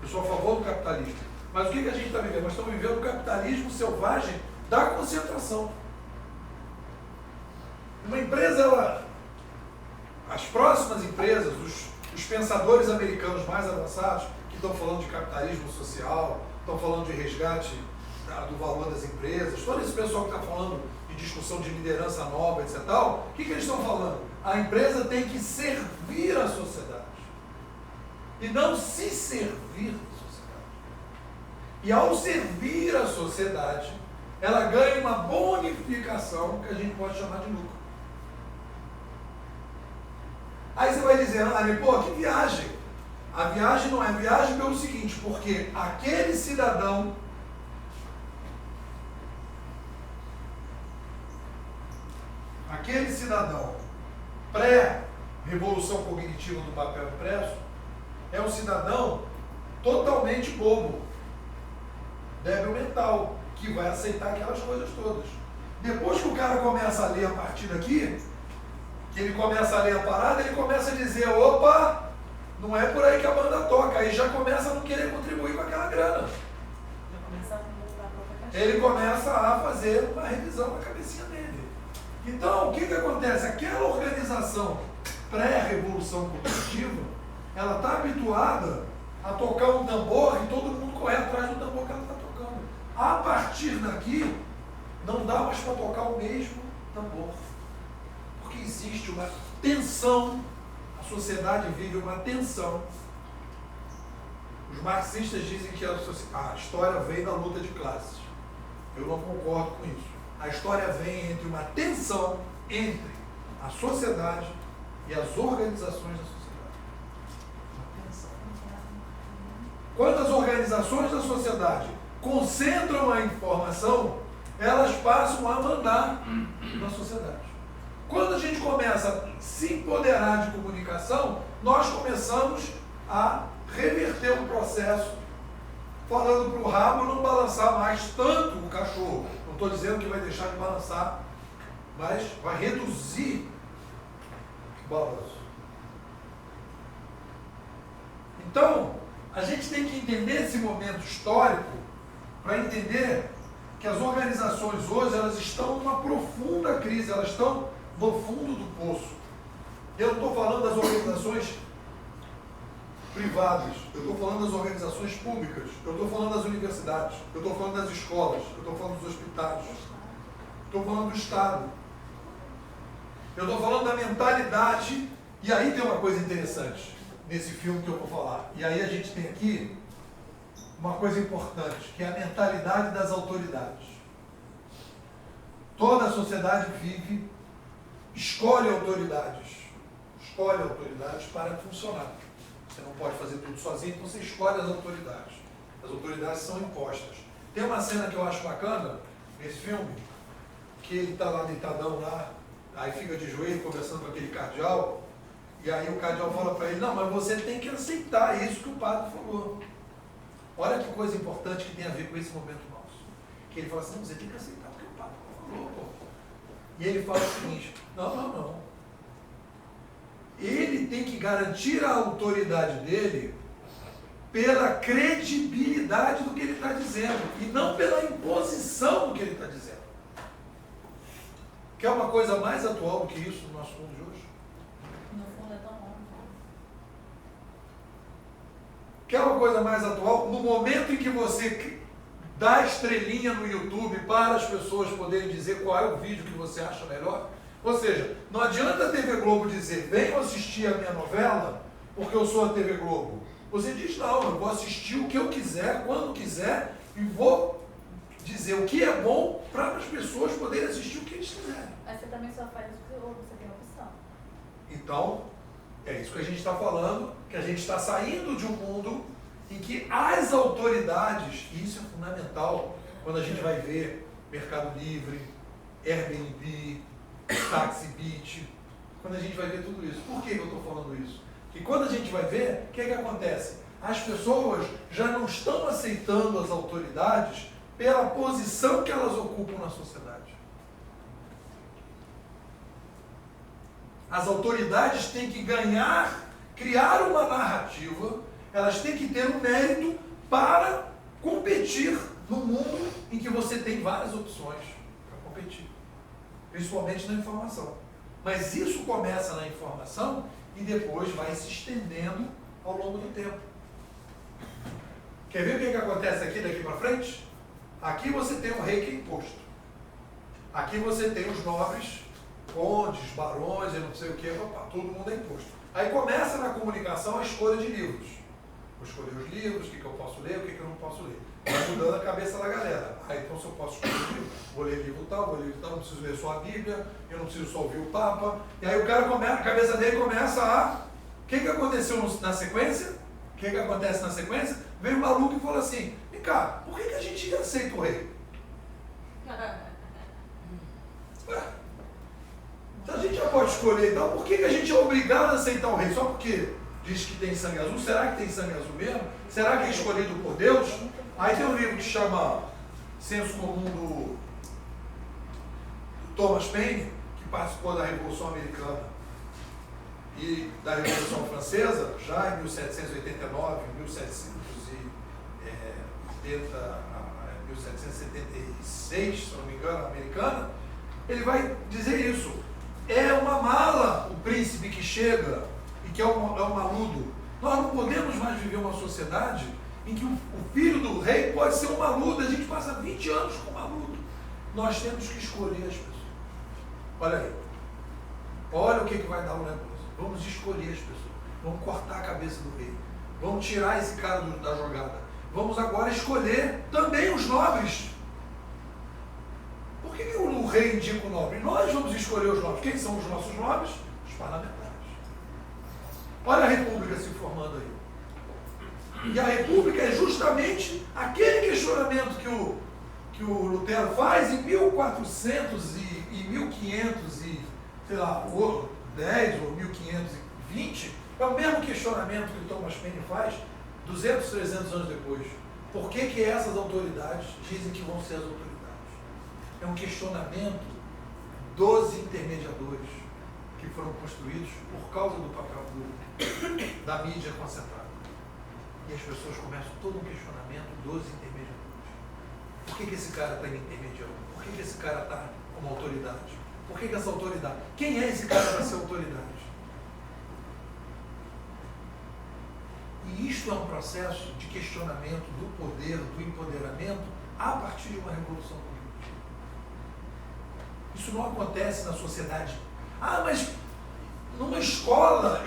Eu sou a favor do capitalismo. Mas o que a gente está vivendo? Nós estamos vivendo o capitalismo selvagem da concentração. Uma empresa, as próximas empresas, os pensadores americanos mais avançados, que estão falando de capitalismo social, estão falando de resgate do valor das empresas, todo esse pessoal que está falando de discussão de liderança nova, etc. O que eles estão falando? A empresa tem que servir a sociedade e não se servir da sociedade. E ao servir a sociedade, ela ganha uma bonificação que a gente pode chamar de lucro. Aí você vai dizer, pô, que viagem. A viagem não é viagem pelo seguinte, porque aquele cidadão pré-revolução cognitiva do papel impresso é um cidadão totalmente bobo, débil mental, que vai aceitar aquelas coisas todas. Depois que o cara começa a ler a partir daqui, que ele começa a ler a parada, ele começa a dizer, opa, não é por aí que a banda toca, aí já começa a não querer contribuir com aquela grana. Ele começa a fazer uma revisão na cabecinha dele. Então, o que acontece? Aquela organização pré-revolução cognitiva, ela está habituada a tocar um tambor e todo mundo corre atrás do tambor que ela está tocando. A partir daqui, não dá mais para tocar o mesmo tambor. Porque existe uma tensão, a sociedade vive uma tensão. Os marxistas dizem que a história vem da luta de classes. Eu não concordo com isso. A história vem entre uma tensão entre a sociedade e as organizações da sociedade. Uma tensão. Quando as organizações da sociedade concentram a informação, elas passam a mandar na sociedade. Quando a gente começa a se empoderar de comunicação, nós começamos a reverter o processo, falando para o rabo não balançar mais tanto o cachorro. Não estou dizendo que vai deixar de balançar, mas vai reduzir o balanço. Então, a gente tem que entender esse momento histórico para entender que as organizações hoje elas estão numa profunda crise, elas estão no fundo do poço. Eu não estou falando das organizações privadas, eu estou falando das organizações públicas, eu estou falando das universidades, eu estou falando das escolas, eu estou falando dos hospitais, estou falando do Estado, eu estou falando da mentalidade. E aí tem uma coisa interessante nesse filme que eu vou falar, e aí a gente tem aqui uma coisa importante, que é a mentalidade das autoridades. Toda a sociedade vive, escolhe autoridades para funcionar. Você não pode fazer tudo sozinho, então você escolhe as autoridades. As autoridades são impostas. Tem uma cena que eu acho bacana nesse filme, que ele está lá deitadão lá, aí fica de joelho conversando com aquele cardeal, e aí o cardeal fala para ele, não, mas você tem que aceitar isso que o padre falou. Olha que coisa importante que tem a ver com esse momento nosso. Que ele fala assim, não, você tem que aceitar o que o padre falou. Pô. E ele fala o seguinte, não. Ele tem que garantir a autoridade dele pela credibilidade do que ele está dizendo e não pela imposição do que ele está dizendo. Quer uma coisa mais atual do que isso no nosso mundo de hoje? No fundo é tão bom. Quer uma coisa mais atual? No momento em que você dá estrelinha no YouTube para as pessoas poderem dizer qual é o vídeo que você acha melhor. Ou seja, não adianta a TV Globo dizer, venham assistir a minha novela, porque eu sou a TV Globo. Você diz, não, eu vou assistir o que eu quiser, quando quiser, e vou dizer o que é bom para as pessoas poderem assistir o que eles quiserem. Mas você também só faz isso porque você tem opção. Então, é isso que a gente está falando, que a gente está saindo de um mundo em que as autoridades, e isso é fundamental, quando a gente vai ver Mercado Livre, Airbnb, Taxi Beach, quando a gente vai ver tudo isso. Por que eu estou falando isso? Que quando a gente vai ver, o que acontece? As pessoas já não estão aceitando as autoridades pela posição que elas ocupam na sociedade. As autoridades têm que criar uma narrativa, elas têm que ter um mérito para competir no mundo em que você tem várias opções para competir, principalmente na informação. Mas isso começa na informação e depois vai se estendendo ao longo do tempo. Quer ver o que acontece aqui daqui para frente? Aqui você tem o rei que é imposto. Aqui você tem os nobres, condes, barões, e não sei o que, todo mundo é imposto. Aí começa na comunicação a escolha de livros. Vou escolher os livros, o que eu posso ler, o que eu não posso ler. Vai mudando a cabeça da galera. Então se eu posso escolher livro, vou ler livro tal, não preciso ler só a Bíblia, eu não preciso só ouvir o Papa. E aí o cara começa, a cabeça dele começa a... O que aconteceu na sequência? O que acontece na sequência? Veio um maluco e falou assim, vem cá, por que a gente aceita o rei? Ué, se a gente já pode escolher, então por que a gente é obrigado a aceitar o rei? Só porque diz que tem sangue azul? Será que tem sangue azul mesmo? Será que é escolhido por Deus? Aí tem um livro que chama Senso Comum do Thomas Paine, que participou da Revolução Americana e da Revolução Francesa, já em 1789, 1776, se não me engano, americana. Ele vai dizer isso. É uma mala o príncipe que chega e que é um maludo. Nós não podemos mais viver uma sociedade em que o filho do rei pode ser um maludo. A gente passa 20 anos com maludo. Nós temos que escolher as pessoas. Olha aí. Olha o que vai dar o negócio. Vamos escolher as pessoas. Vamos cortar a cabeça do rei. Vamos tirar esse cara da jogada. Vamos agora escolher também os nobres. Por que o rei indica o nobre? Nós vamos escolher os nobres. Quem são os nossos nobres? Os parlamentares. Olha a república se formando aí. E a república é justamente aquele questionamento que o Lutero faz em 1400 e 1500 e, sei lá, 10 ou 1520. É o mesmo questionamento que o Thomas Paine faz 200, 300 anos depois. Por que essas autoridades dizem que vão ser as autoridades? É um questionamento dos intermediadores que foram construídos por causa do papel da mídia concentrada. E as pessoas começam todo um questionamento dos intermediadores. Por que esse cara está intermediando? Por que esse cara está como autoridade? Por que essa autoridade? Quem é esse cara para ser autoridade? E isto é um processo de questionamento do poder, do empoderamento, a partir de uma revolução política. Isso não acontece na sociedade. Mas numa escola,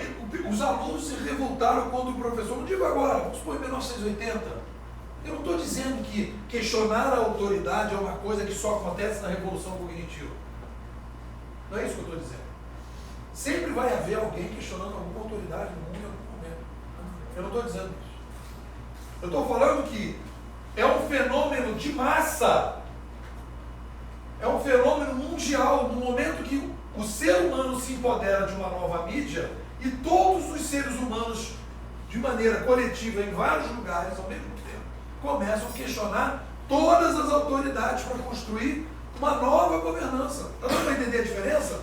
os alunos se revoltaram contra o professor. Não digo agora, vamos supor em 1980. Eu não estou dizendo que questionar a autoridade é uma coisa que só acontece na revolução cognitiva. Não é isso que eu estou dizendo. Sempre vai haver alguém questionando alguma autoridade no mundo em algum momento. Eu não estou dizendo isso. Eu estou falando que é um fenômeno de massa. É um fenômeno mundial. No momento que o ser humano se empodera de uma nova mídia e todos os seres humanos, de maneira coletiva, em vários lugares, ao mesmo tempo, começam a questionar todas as autoridades para construir uma nova governança. Está dando para entender a diferença?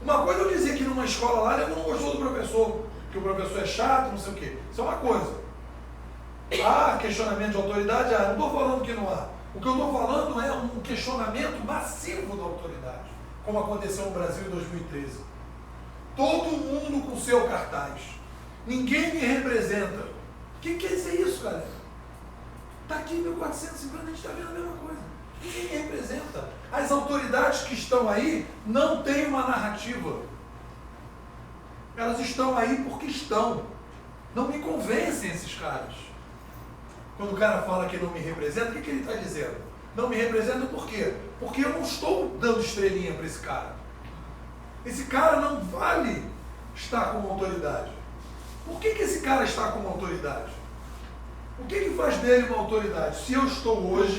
Uma coisa é eu dizer que numa escola lá ele não gostou do professor, que o professor é chato, não sei o quê. Isso é uma coisa. Questionamento de autoridade? Não estou falando que não há. O que eu estou falando é um questionamento massivo da autoridade, como aconteceu no Brasil em 2013. Todo mundo com seu cartaz. Ninguém me representa. O que quer dizer isso, galera? Está aqui em 1450, a gente está vendo a mesma coisa. Ninguém me representa. As autoridades que estão aí não têm uma narrativa. Elas estão aí porque estão. Não me convencem esses caras. Quando o cara fala que não me representa, o que ele está dizendo? Não me representa por quê? Porque eu não estou dando estrelinha para esse cara. Esse cara não vale estar como autoridade. Por que esse cara está como autoridade? O que faz dele uma autoridade? Se eu estou hoje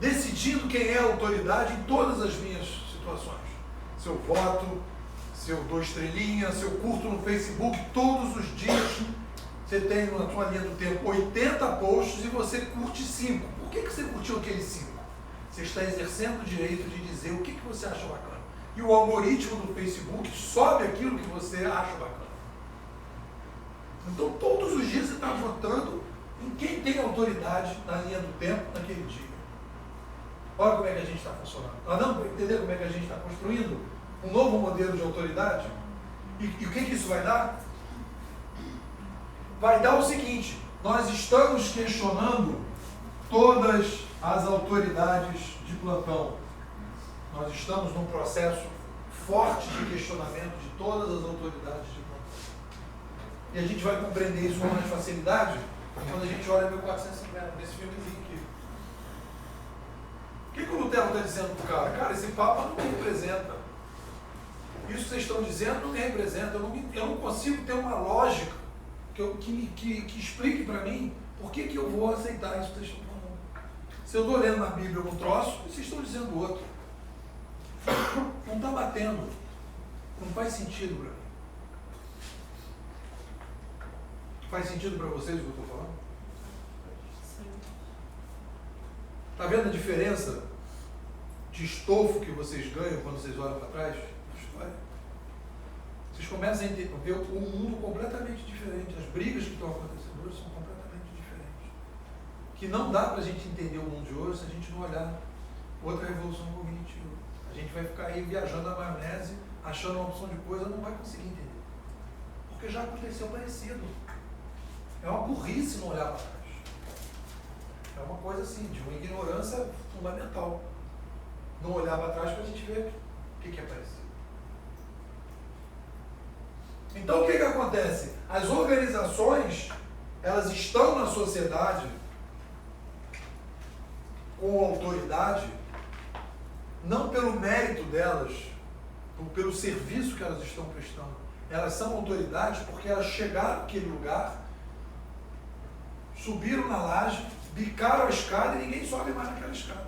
decidindo quem é a autoridade em todas as minhas situações. Se eu voto, se eu dou estrelinha, se eu curto no Facebook todos os dias. Você tem na sua linha do tempo 80 posts e você curte 5. Por que você curtiu aqueles 5? Você está exercendo o direito de dizer o que você acha bacana. E o algoritmo do Facebook sobe aquilo que você acha bacana. Então todos os dias você está votando em quem tem autoridade na linha do tempo naquele dia. Olha como é que a gente está funcionando. Nós não vamos entender como é que a gente está construindo um novo modelo de autoridade? E o que isso vai dar? Vai dar o seguinte: nós estamos questionando todas as autoridades de plantão. Nós estamos num processo forte de questionamento de todas as autoridades de plantão. E a gente vai compreender isso com mais facilidade quando a gente olha 1450, nesse filmezinho aqui. O que o Lutero está dizendo para o cara? Cara, esse Papa não me representa. Isso que vocês estão dizendo não me representa. Eu não consigo ter uma lógica que explique para mim por que eu vou aceitar isso que vocês estão falando. Se eu estou lendo na Bíblia um troço, vocês estão dizendo outro. Não está batendo. Não faz sentido para mim. Faz sentido para vocês o que eu estou falando? Está vendo a diferença de estofo que vocês ganham quando vocês olham para trás? Vocês começam a ver um mundo completamente diferente. As brigas que estão acontecendo hoje são completamente diferentes. Que não dá para a gente entender o mundo de hoje se a gente não olhar outra revolução cognitiva. A gente vai ficar aí viajando na maionese, achando uma opção de coisa, não vai conseguir entender. Porque já aconteceu parecido. É uma burrice não olhar para trás. É uma coisa assim, de uma ignorância fundamental. Não olhar para trás para a gente ver o que é parecido. Então o que acontece? As organizações, elas estão na sociedade com autoridade, não pelo mérito delas, pelo serviço que elas estão prestando. Elas são autoridades porque elas chegaram naquele lugar, subiram na laje, bicaram a escada e ninguém sobe mais naquela escada.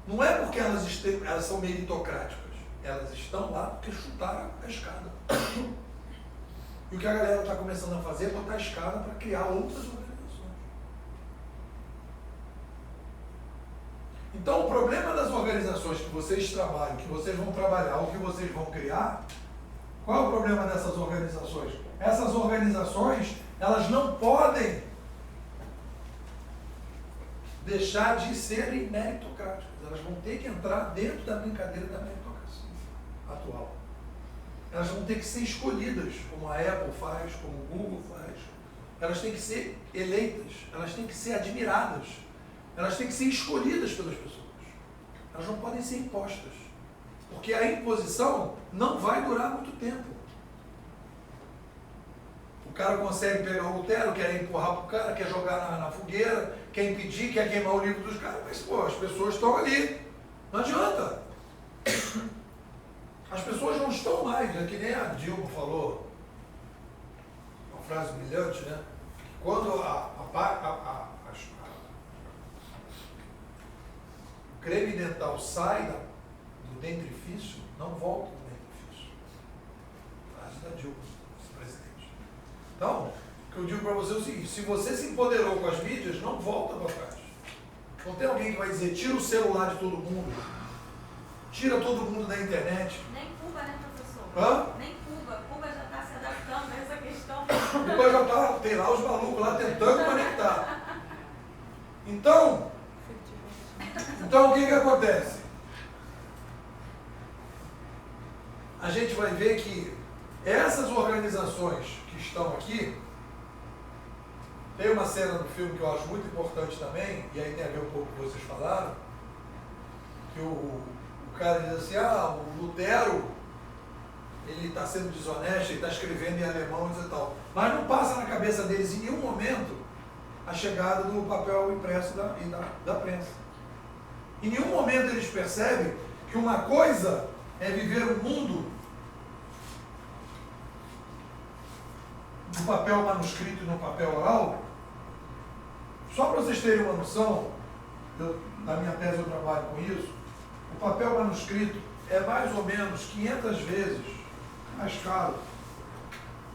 Não é porque elas são meritocráticas. Elas estão lá porque chutaram a escada. E o que a galera está começando a fazer é botar a escada para criar outras organizações. Então o problema das organizações que vocês trabalham, que vocês vão trabalhar ou que vocês vão criar, qual é o problema dessas organizações? Essas organizações, elas não podem deixar de serem meritocráticas. Elas vão ter que entrar dentro da brincadeira da meritocracia atual. Elas vão ter que ser escolhidas, como a Apple faz, como o Google faz. Elas têm que ser eleitas, elas têm que ser admiradas, elas têm que ser escolhidas pelas pessoas. Elas não podem ser impostas, porque a imposição não vai durar muito tempo. O cara consegue pegar o Lutero, quer empurrar para o cara, quer jogar na fogueira, quer impedir, quer queimar o livro dos caras, mas pô, as pessoas estão ali. Não adianta. As pessoas não estão mais, é que nem a Dilma falou, uma frase brilhante, né? Quando o creme dental sai do dentrifício, não volta do dentrifício. Frase da Dilma, presidente. Então, o que eu digo para você é o seguinte: se você se empoderou com as mídias, não volta para trás. Não tem alguém que vai dizer, tira o celular de todo mundo, tira todo mundo da internet. Nem Cuba, né, professor? Hã? Nem Cuba. Cuba já está se adaptando a essa questão. Cuba já está, tem lá os malucos lá tentando conectar. Então o que acontece? A gente vai ver que essas organizações que estão aqui, tem uma cena do filme que eu acho muito importante também, e aí tem a ver um pouco com o que vocês falaram, que o cara diz assim, o Lutero, ele está sendo desonesto, ele está escrevendo em alemão e tal. Mas não passa na cabeça deles em nenhum momento a chegada do papel impresso da prensa. Em nenhum momento eles percebem que uma coisa é viver um mundo no papel manuscrito e no papel oral. Só para vocês terem uma noção, na minha tese eu trabalho com isso, o papel manuscrito é mais ou menos 500 vezes mais caro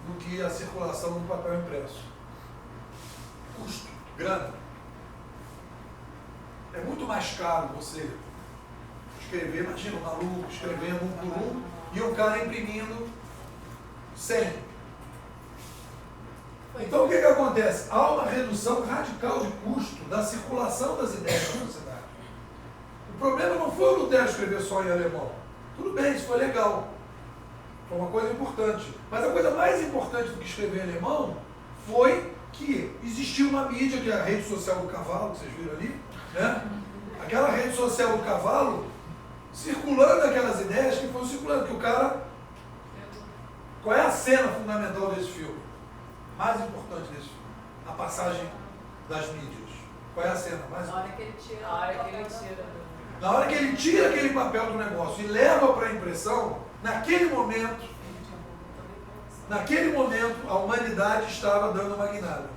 do que a circulação do papel impresso. Custo, grana. É muito mais caro você escrever, imagina um maluco escrevendo um por um e o cara imprimindo 100. Então o que acontece? Há uma redução radical de custo da circulação das ideias na sociedade. O problema não foi o Lutero escrever só em alemão. Tudo bem, isso foi legal. Foi uma coisa importante. Mas a coisa mais importante do que escrever em alemão foi que existiu uma mídia, que é a rede social do cavalo, que vocês viram ali, né? Aquela rede social do cavalo, circulando aquelas ideias que foram circulando, que o cara... Qual é a cena fundamental desse filme? Mais importante desse filme? A passagem das mídias. Qual é a cena mais Na hora que ele tira. Na hora que ele tira aquele papel do negócio e leva para a impressão, naquele momento, a humanidade estava dando uma guinada.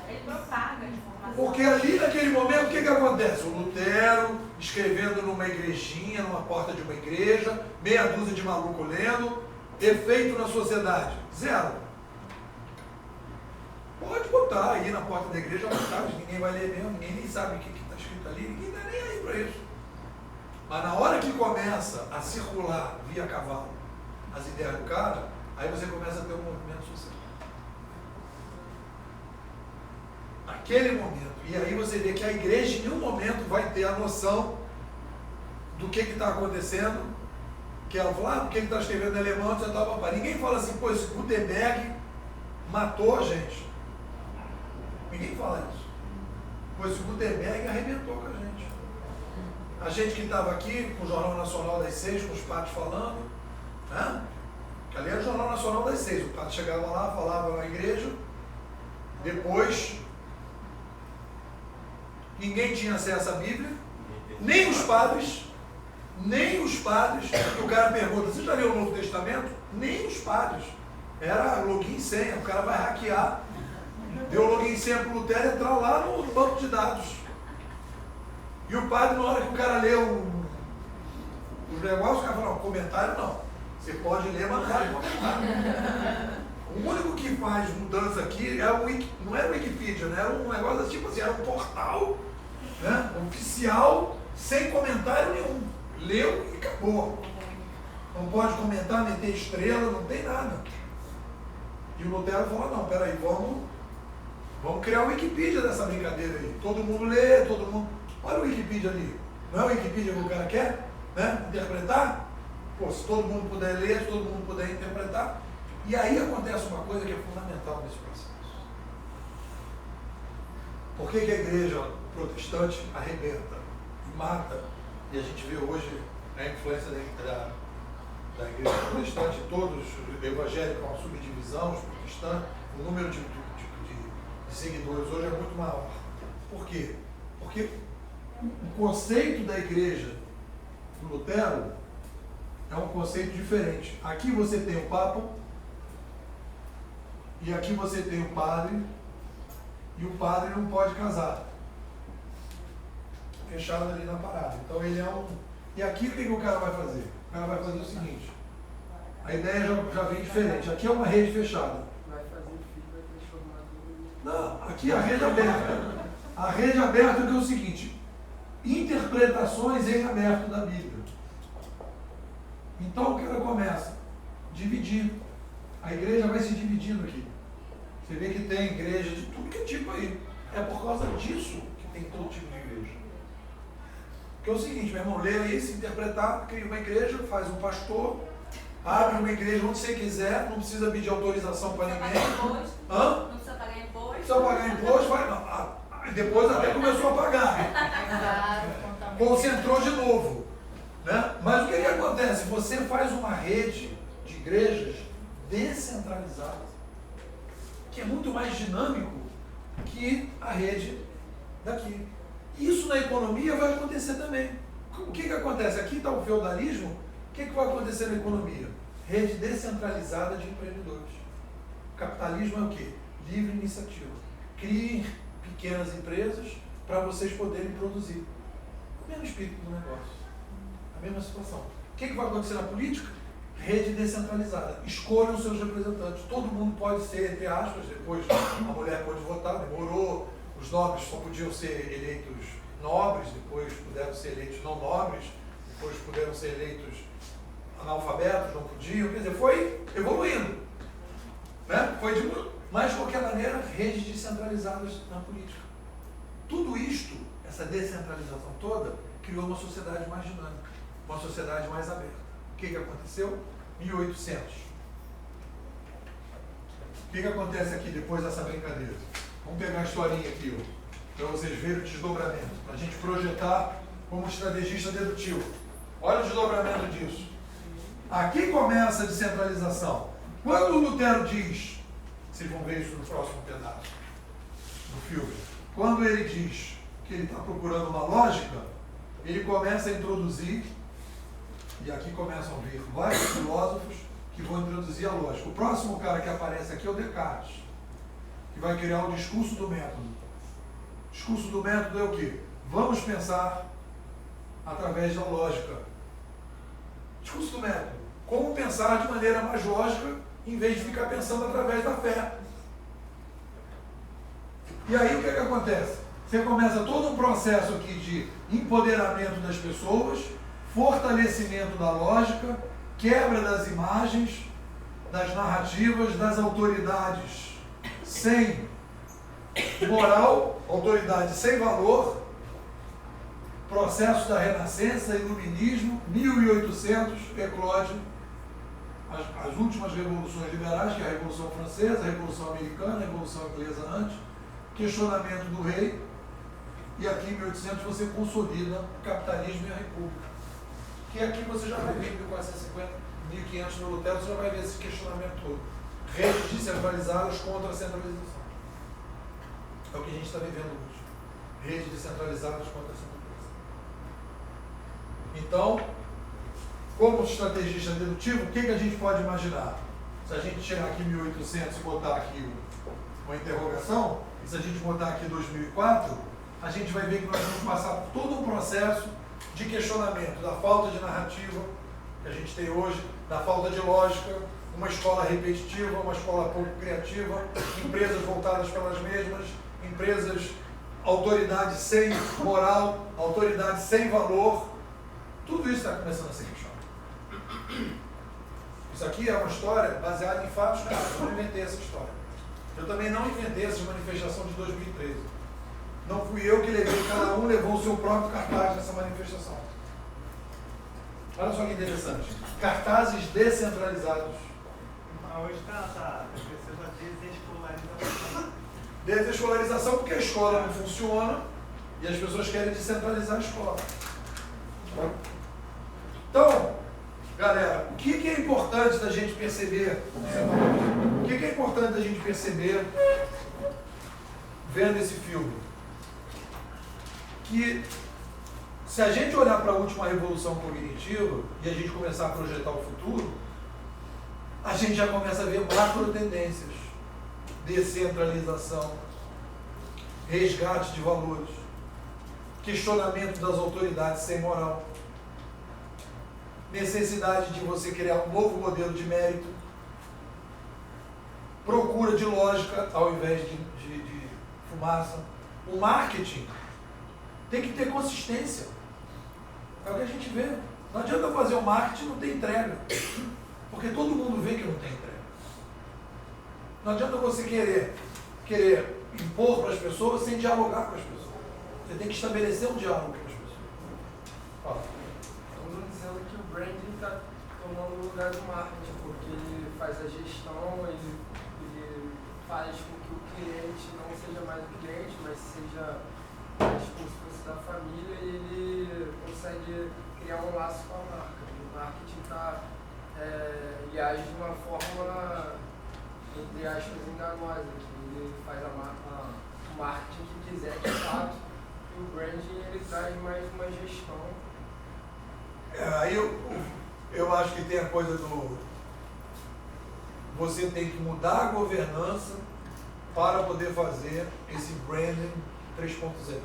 Ele propaga a informação. Porque ali, naquele momento, o que acontece? O Lutero escrevendo numa igrejinha, numa porta de uma igreja, meia dúzia de maluco lendo, efeito na sociedade? Zero. Pode botar aí na porta da igreja à vontade, ninguém vai ler mesmo, ninguém nem sabe o que está escrito ali, ninguém está nem aí para isso. Mas na hora que começa a circular via cavalo as ideias do cara, aí você começa a ter um movimento social. Naquele momento. E aí você vê que a igreja em nenhum momento vai ter a noção do que está acontecendo, que ela fala, porque ele está escrevendo em alemão, você estava para. Ninguém fala assim, pô, esse Gutenberg matou a gente. Ninguém fala isso. Pois o Gutenberg arrebentou com a gente. A gente que estava aqui com o Jornal Nacional das 6, com os padres falando, né? Que ali era o Jornal Nacional das 6. O padre chegava lá, falava na igreja, depois ninguém tinha acesso à Bíblia, nem os padres, que o cara pergunta, você já leu o Novo Testamento? Nem os padres. Era login e senha, o cara vai hackear. Deu login e senha para o Lutero entrar lá no banco de dados. E o padre, na hora que o cara leu os negócios, o cara falou, não, comentário não. Você pode ler, mas não vale comentário. O único que faz mudança aqui é não era o Wikipedia, né? Era um negócio tipo assim, era um portal, né? Oficial, sem comentário nenhum. Leu e acabou. Não pode comentar, meter estrela, não tem nada. E o Lutero falou, não, peraí, vamos criar o Wikipedia dessa brincadeira aí. Todo mundo lê, todo mundo... Olha o Wikipedia ali. Não é o Wikipedia que o cara quer, né? Interpretar? Pô, se todo mundo puder ler, se todo mundo puder interpretar. E aí acontece uma coisa que é fundamental nesse processo. Por que a igreja protestante arrebenta e mata? E a gente vê hoje a influência da igreja protestante, todos, o evangélico é uma subdivisão, os protestantes, o número de seguidores hoje é muito maior. Por quê? Porque o conceito da igreja do Lutero é um conceito diferente. Aqui você tem o Papa, e aqui você tem o padre, e o padre não pode casar. Fechado ali na parada. Então ele é um... E aqui o que o cara vai fazer? O cara vai fazer o seguinte. A ideia já vem diferente. Aqui é uma rede fechada. Vai fazer filho, vai transformar tudo. Não, aqui é a rede aberta. A rede aberta é o seguinte. Interpretações em aberto da Bíblia. Então o cara começa a dividir. A igreja vai se dividindo aqui. Você vê que tem igreja de tudo que é tipo aí. É por causa disso que tem todo tipo de igreja. Porque é o seguinte, meu irmão, lê aí, se interpretar, cria uma igreja, faz um pastor, abre uma igreja onde você quiser, não precisa pedir autorização para ninguém. Não precisa pagar imposto. Precisa pagar imposto, vai. Não. Depois até começou a pagar. Concentrou de novo. Né? Mas o que acontece? Você faz uma rede de igrejas descentralizada, que é muito mais dinâmico que a rede daqui. Isso na economia vai acontecer também. O que acontece? Aqui está o feudalismo, o que vai acontecer na economia? Rede descentralizada de empreendedores. O capitalismo é o quê? Livre iniciativa. Criem pequenas empresas para vocês poderem produzir. O mesmo espírito do negócio. A mesma situação. O que vai acontecer na política? Rede descentralizada. Escolham seus representantes. Todo mundo pode ser, entre aspas, depois a mulher pode votar, demorou. Os nobres só podiam ser eleitos nobres, depois puderam ser eleitos não nobres, depois puderam ser eleitos analfabetos, não podiam. Quer dizer, foi evoluindo. Né? Foi diminuindo. Mas, de qualquer maneira, redes descentralizadas na política. Tudo isto, essa descentralização toda, criou uma sociedade mais dinâmica, uma sociedade mais aberta. O que aconteceu? 1800. O que acontece aqui depois dessa brincadeira? Vamos pegar a historinha aqui, para vocês verem o desdobramento, para a gente projetar como estrategista dedutivo. Olha o desdobramento disso. Aqui começa a descentralização. Quando o Lutero diz, vocês vão ver isso no próximo pedaço do filme, quando ele diz que ele está procurando uma lógica, ele começa a introduzir, e aqui começam a vir vários filósofos que vão introduzir a lógica. O próximo cara que aparece aqui é o Descartes, que vai criar o discurso do método. O discurso do método é o quê? Vamos pensar através da lógica. Discurso do método. Como pensar de maneira mais lógica, em vez de ficar pensando através da fé. E aí o que acontece? Você começa todo um processo aqui de empoderamento das pessoas, fortalecimento da lógica, quebra das imagens, das narrativas, das autoridades sem moral, autoridade sem valor, processo da Renascença, Iluminismo, 1800, eclode as últimas revoluções liberais, que é a Revolução Francesa, a Revolução Americana, a Revolução Inglesa antes, questionamento do rei, e aqui em 1800 você consolida o capitalismo e a república. Que aqui você já vai ver em 1450, 1500 no Lutero, você já vai ver esse questionamento todo. Redes descentralizadas contra a centralização. É o que a gente está vivendo hoje. Redes descentralizadas contra a centralização. Então, como estrategista dedutivo, o que a gente pode imaginar? Se a gente chegar aqui em 1800 e botar aqui uma interrogação, e se a gente botar aqui 2004, a gente vai ver que nós vamos passar por todo um processo de questionamento da falta de narrativa que a gente tem hoje, da falta de lógica, uma escola repetitiva, uma escola pouco criativa, empresas voltadas pelas mesmas, empresas, autoridade sem moral, autoridade sem valor. Tudo isso está começando a ser questionado. Isso aqui é uma história baseada em fatos reais. Eu não inventei essa história. Eu também não inventei essa manifestação de 2013. Não fui eu que levei, cada um levou o seu próprio cartaz nessa manifestação. Olha só que interessante. Cartazes descentralizados. Hoje está crescendo a desescolarização. Desescolarização porque a escola não funciona e as pessoas querem descentralizar a escola. Então, galera, o que é importante da gente perceber? O que é importante da gente perceber vendo esse filme? Que se a gente olhar para a última revolução cognitiva e a gente começar a projetar o futuro, a gente já começa a ver macro tendências, descentralização, resgate de valores, questionamento das autoridades sem moral, necessidade de você criar um novo modelo de mérito, procura de lógica ao invés de fumaça. O marketing tem que ter consistência. É o que a gente vê. Não adianta fazer o marketing e não ter entrega. Porque todo mundo vê que não tem entrega. Não adianta você querer impor para as pessoas sem dialogar com as pessoas. Você tem que estabelecer um diálogo com as pessoas. Fala. Estamos dizendo que o branding está tomando o lugar do marketing, porque ele faz a gestão, ele faz com que o cliente não seja mais o cliente, mas seja mais como se fosse da família, e ele consegue criar um laço com a marca. O marketing ele age de uma forma, entre aspas, enganosa, que ele faz o marketing que quiser, de fato, e o branding ele traz mais uma gestão. Aí eu acho que tem a coisa do... Você tem que mudar a governança para poder fazer esse branding 3.0.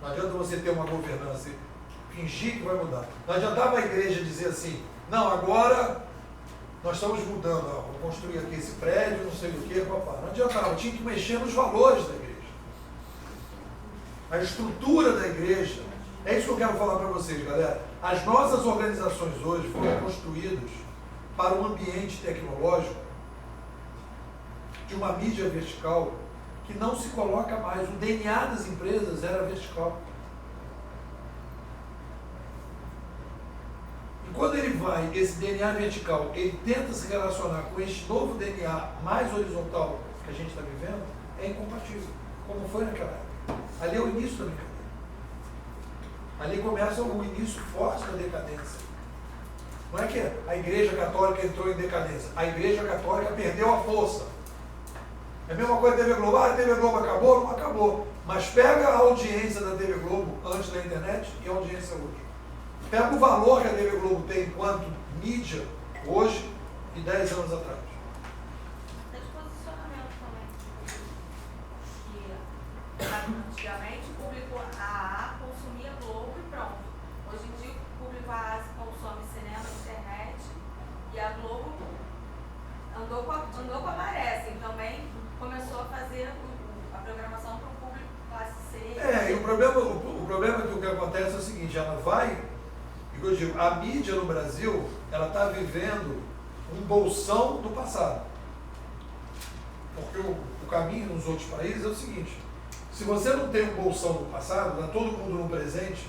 Não adianta você ter uma governança e fingir que vai mudar. Não adiantava a igreja dizer assim, não, agora nós estamos mudando, ó, vou construir aqui esse prédio, não sei o que, papá. Não adiantava, tinha que mexer nos valores da igreja. A estrutura da igreja, é isso que eu quero falar para vocês, galera. As nossas organizações hoje foram construídas para um ambiente tecnológico de uma mídia vertical que não se coloca mais. O DNA das empresas era vertical. E quando ele vai, esse DNA vertical, ele tenta se relacionar com este novo DNA mais horizontal que a gente está vivendo, é incompatível, como foi naquela época. Ali é o início da brincadeira. Ali começa o início forte da decadência. Não é que a Igreja Católica entrou em decadência. A Igreja Católica perdeu a força. É a mesma coisa da TV Globo. Ah, a TV Globo acabou? Não acabou. Mas pega a audiência da TV Globo antes da internet e a audiência hoje. Pega o valor que a TV Globo tem enquanto mídia hoje e 10 anos atrás. Tem posicionamento também. Que antigamente o público AA consumia Globo e pronto. Hoje em dia o público AA consome cinema, internet e a Globo andou com a maré, assim, também começou a fazer a programação para o público classe C. E o problema é que o que acontece é o seguinte, ela vai, eu digo, a mídia no Brasil, ela está vivendo um bolsão do passado. Porque o caminho nos outros países é o seguinte, se você não tem um bolsão do passado, está todo mundo no presente,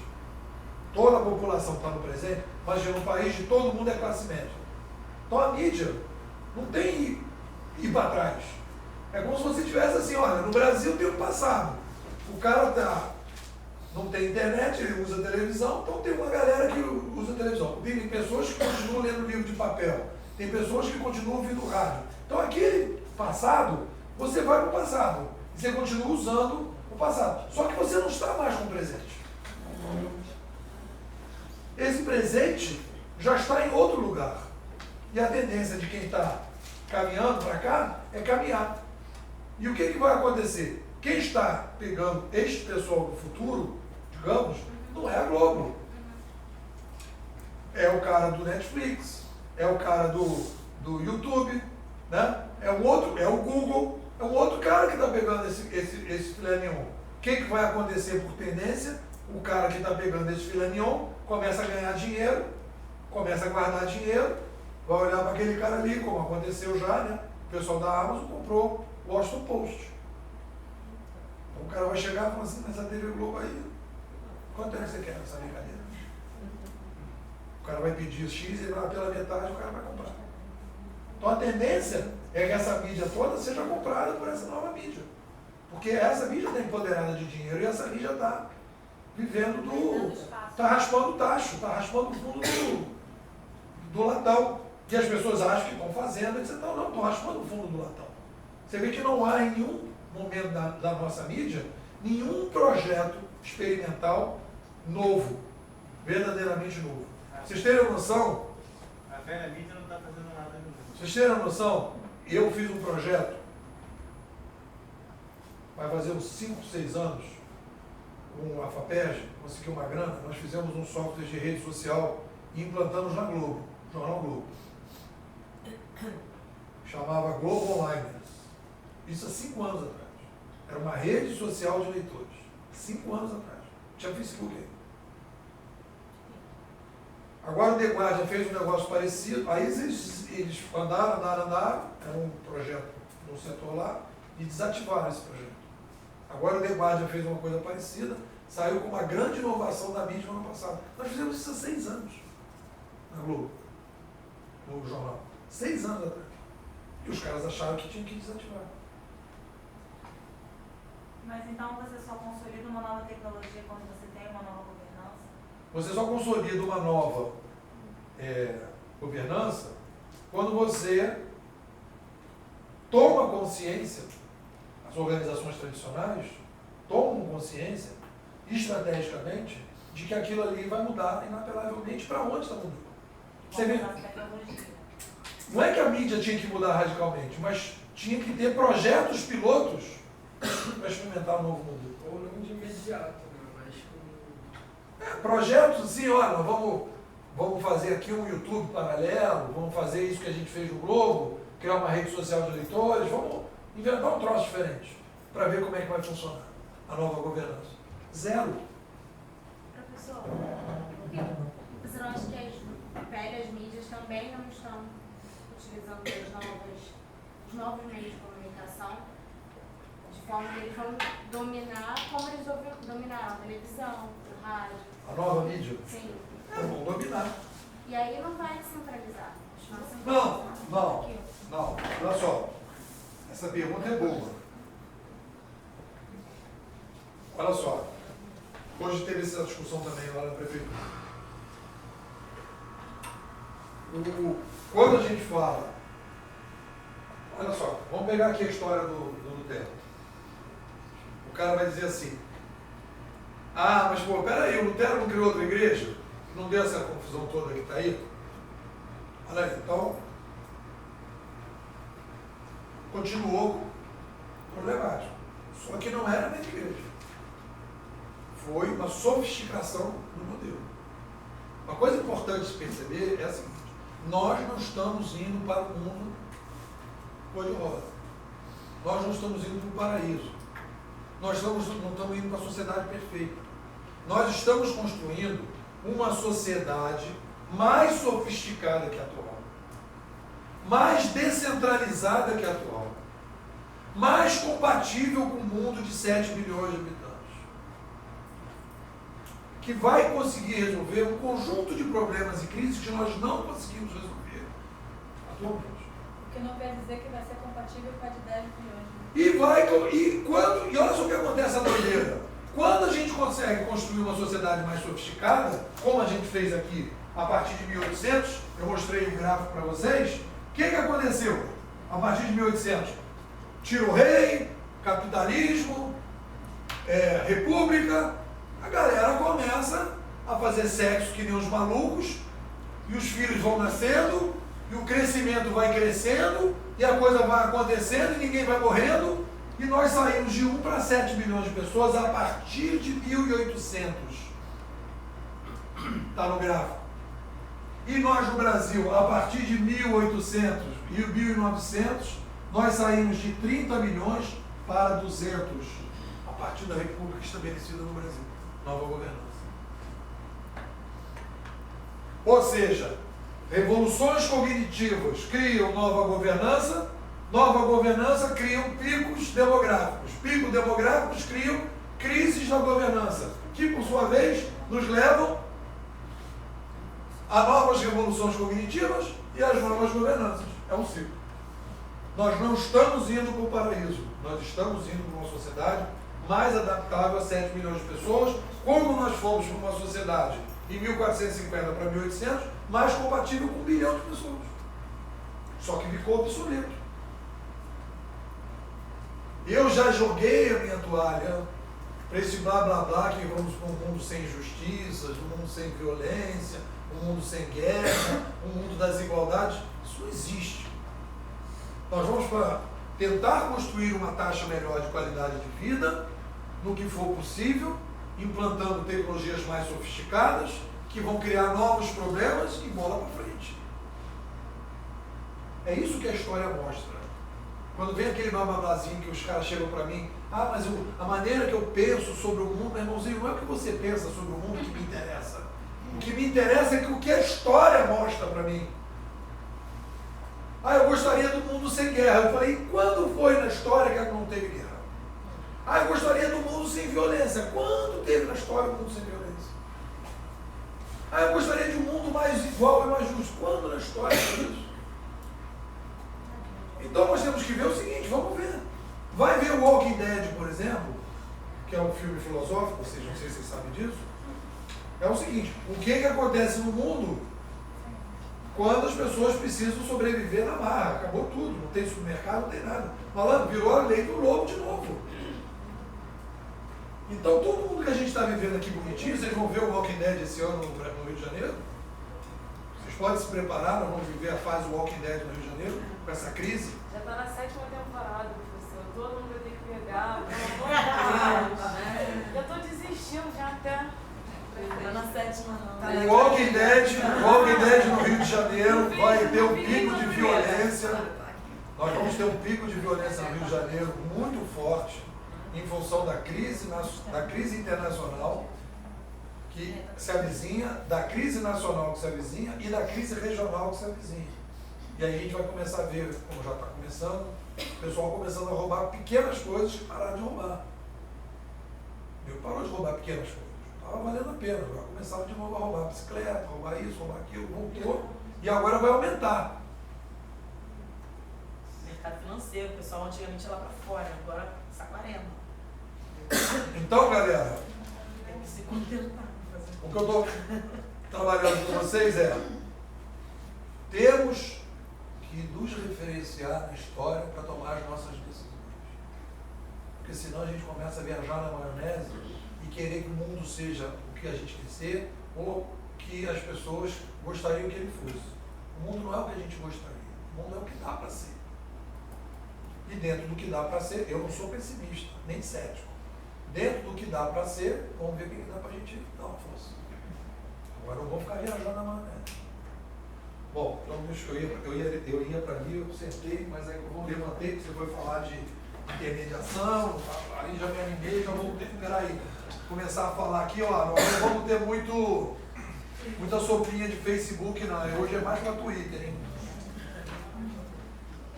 toda a população está no presente, imagina um país de todo mundo é classe média. Então a mídia não tem ir para trás. É como se você tivesse assim, olha, no Brasil tem um passado. O cara não tem internet, ele usa televisão, então tem uma galera que usa televisão. Tem pessoas que continuam lendo livro de papel, tem pessoas que continuam ouvindo rádio. Então aquele passado, você vai para o passado. E você continua usando o passado. Só que você não está mais com o presente. Esse presente já está em outro lugar. E a tendência de quem está caminhando para cá é caminhar. E o que vai acontecer? Quem está pegando este pessoal do futuro, digamos, não é a Globo. É o cara do Netflix, é o cara do YouTube, né? É o Google, é um outro cara que está pegando esse filé mignon. O que vai acontecer por tendência? O cara que está pegando esse filé mignon começa a ganhar dinheiro, começa a guardar dinheiro, vai olhar para aquele cara ali, como aconteceu já, né? O pessoal da Amazon comprou o Washington Post. Então o cara vai chegar e falar assim, mas a TV Globo aí, quanto é que você quer nessa brincadeira? O cara vai pedir X e lá pela metade o cara vai comprar. Então a tendência é que essa mídia toda seja comprada por essa nova mídia. Porque essa mídia está empoderada de dinheiro e essa mídia está vivendo está raspando o tacho, está raspando o fundo do latão. E as pessoas acham que estão fazendo, e você não, estão raspando o fundo do latão. Você vê que não há em nenhum momento da nossa mídia, nenhum projeto experimental novo, verdadeiramente novo. Vocês terem noção? A velha mídia não está fazendo nada ainda. Vocês terem noção? Eu fiz um projeto, vai fazer uns 5, 6 anos, com a FAPERJ, consegui uma grana, nós fizemos um software de rede social e implantamos na Globo, Jornal Globo. Chamava Globo Online. Isso há 5 anos atrás. Era uma rede social de leitores. 5 anos atrás. Tinha Facebook aí. Agora o The Guardian fez um negócio parecido. Aí eles andaram. Era um projeto no setor lá e desativaram esse projeto. Agora o The Guardian fez uma coisa parecida. Saiu com uma grande inovação da mídia no ano passado. Nós fizemos isso há 6 anos. Na Globo. No jornal. 6 anos atrás. E os caras acharam que tinha que desativar. Mas então você só consolida uma nova tecnologia quando você tem uma nova governança? Você só consolida uma nova governança quando você toma consciência, as organizações tradicionais tomam consciência, estrategicamente, de que aquilo ali vai mudar inapelavelmente. Para onde está mudando? Você vê? Não é que a mídia tinha que mudar radicalmente, mas tinha que ter projetos pilotos para experimentar um novo modelo. Ou não de imediato, né? Mas Projetos assim, olha, vamos fazer aqui um YouTube paralelo, vamos fazer isso que a gente fez no Globo, criar uma rede social de leitores, vamos inventar um troço diferente para ver como é que vai funcionar a nova governança. Zero. Professor, você não acha que as velhas mídias também não estão utilizando os novos meios de comunicação de forma que eles vão dominar como eles dominaram a televisão, o rádio? A nova mídia? Sim. Vão dominar. E aí não vai descentralizar. Não. Olha só. Essa pergunta é boa. Olha só. Hoje teve essa discussão também lá na prefeitura. Quando a gente fala... Olha só, vamos pegar aqui a história do Lutero. O cara vai dizer assim, mas pô, peraí, o Lutero não criou outra igreja? Não deu essa confusão toda que está aí? Olha aí, então, continuou problemático. Só que não era a mesma igreja. Foi uma sofisticação do modelo. Uma coisa importante de se perceber é a seguinte, nós não estamos indo para o mundo cor-de-rosa. Nós não estamos indo para o paraíso. Nós não estamos indo para a sociedade perfeita. Nós estamos construindo uma sociedade mais sofisticada que a atual, mais descentralizada que a atual, mais compatível com o mundo de 7 bilhões de habitantes, que vai conseguir resolver um conjunto de problemas e crises que nós não conseguimos resolver atualmente. O que não quer dizer que vai ser compatível com a de 10 bilhões. E olha só o que acontece a doideira. Quando a gente consegue construir uma sociedade mais sofisticada, como a gente fez aqui a partir de 1800, eu mostrei o gráfico para vocês, o que aconteceu a partir de 1800? Tira o rei, capitalismo, república, a galera começa a fazer sexo que nem os malucos, e os filhos vão nascendo, e o crescimento vai crescendo, e a coisa vai acontecendo, e ninguém vai morrendo, e nós saímos de 1 para 7 bilhões de pessoas a partir de 1800. Está no gráfico. E nós no Brasil, a partir de 1800 e 1900, nós saímos de 30 milhões para 200, a partir da República estabelecida no Brasil. Nova governança. Ou seja, revoluções cognitivas criam nova governança criam picos demográficos criam crises na governança, que por sua vez nos levam a novas revoluções cognitivas e às novas governanças. É um ciclo. Nós não estamos indo para o paraíso, nós estamos indo para uma sociedade mais adaptável a 7 milhões de pessoas, como nós fomos para uma sociedade em 1450 para 1800, mais compatível com 1 bilhão de pessoas. Só que ficou obsoleto. Eu já joguei a minha toalha para esse blá blá blá que vamos para um mundo sem injustiças, um mundo sem violência, um mundo sem guerra, um mundo das igualdades. Isso não existe. Nós vamos para tentar construir uma taxa melhor de qualidade de vida, no que for possível, implantando tecnologias mais sofisticadas, que vão criar novos problemas e bola para frente. É isso que a história mostra. Quando vem aquele babablazinho que os caras chegam para mim, mas a maneira que eu penso sobre o mundo, meu irmãozinho, não é o que você pensa sobre o mundo que me interessa. O que me interessa é o que a história mostra para mim. Eu gostaria do mundo sem guerra. Eu falei, e quando foi na história que não teve guerra? Eu gostaria do mundo sem violência. Quando teve na história o mundo sem violência? Eu gostaria de um mundo mais igual e mais justo. Quando na história foi isso? Então nós temos que ver o seguinte, vamos ver. Vai ver o Walking Dead, por exemplo, que é um filme filosófico, ou seja, não sei se vocês sabem disso. É o seguinte, o que acontece no mundo quando as pessoas precisam sobreviver na marra? Acabou tudo, não tem supermercado, não tem nada. Malandro, virou a lei do lobo de novo. Então todo mundo que a gente está vivendo aqui bonitinho, vocês vão ver o Walking Dead esse ano no Rio de Janeiro? Vocês podem se preparar, nós vamos viver a fase do Walking Dead no Rio de Janeiro, com essa crise. Já está na 7ª temporada, professor. Todo mundo vai ter que pegar, pelo amor de Deus. Já estou desistindo já até. Tá na sétima, não. O Walking Dead no Rio de Janeiro vai ter um pico de violência. Nós vamos ter um pico de violência no Rio de Janeiro muito forte em função da crise internacional que se avizinha, da crise nacional que se avizinha e da crise regional que se avizinha. E aí a gente vai começar a ver, como já está começando, o pessoal começando a roubar pequenas coisas que pararam de roubar. Parou de roubar pequenas coisas. Estava valendo a pena. Vai começar de novo a roubar bicicleta, roubar isso, roubar aquilo, voltou. E agora vai aumentar. Mercado financeiro, o pessoal antigamente ia lá para fora, agora Saquarema. Então, galera, Tem que se contentar. o que eu estou trabalhando com vocês é: temos que nos referenciar na história para tomar as nossas decisões. Porque senão a gente começa a viajar na maionese e querer que o mundo seja o que a gente quer ser ou que as pessoas gostariam que ele fosse. O mundo não é o que a gente gostaria, o mundo é o que dá para ser. E dentro do que dá para ser, eu não sou pessimista, nem cético. Dentro do que dá para ser, vamos ver o que dá para a gente dar uma força. Agora não vou ficar viajando na maionese. Bom, então eu ia para ali, eu sentei, mas aí eu levantei, você foi falar de intermediação, aí já me animei, já vou ter que, peraí, começar a falar aqui, ó, nós não vamos ter muita sopinha de Facebook não, hoje é mais para Twitter, hein?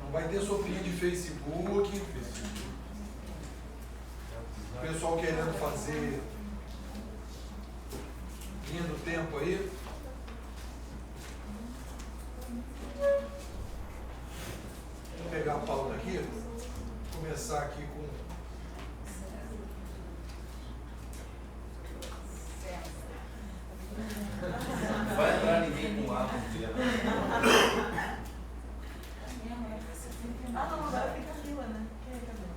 Não vai ter sopinha de Facebook, o pessoal querendo fazer linha do tempo aí. Vou pegar a pauta aqui, começar aqui com Não vai entrar ninguém com água no dia. Ah, não, agora fica a fila, né? Quem é Camila?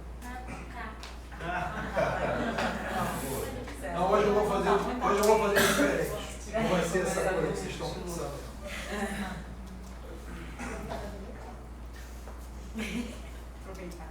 Não, hoje eu vou fazer diferente. Não vai ser essa coisa que vocês estão pensando. Aproveitar.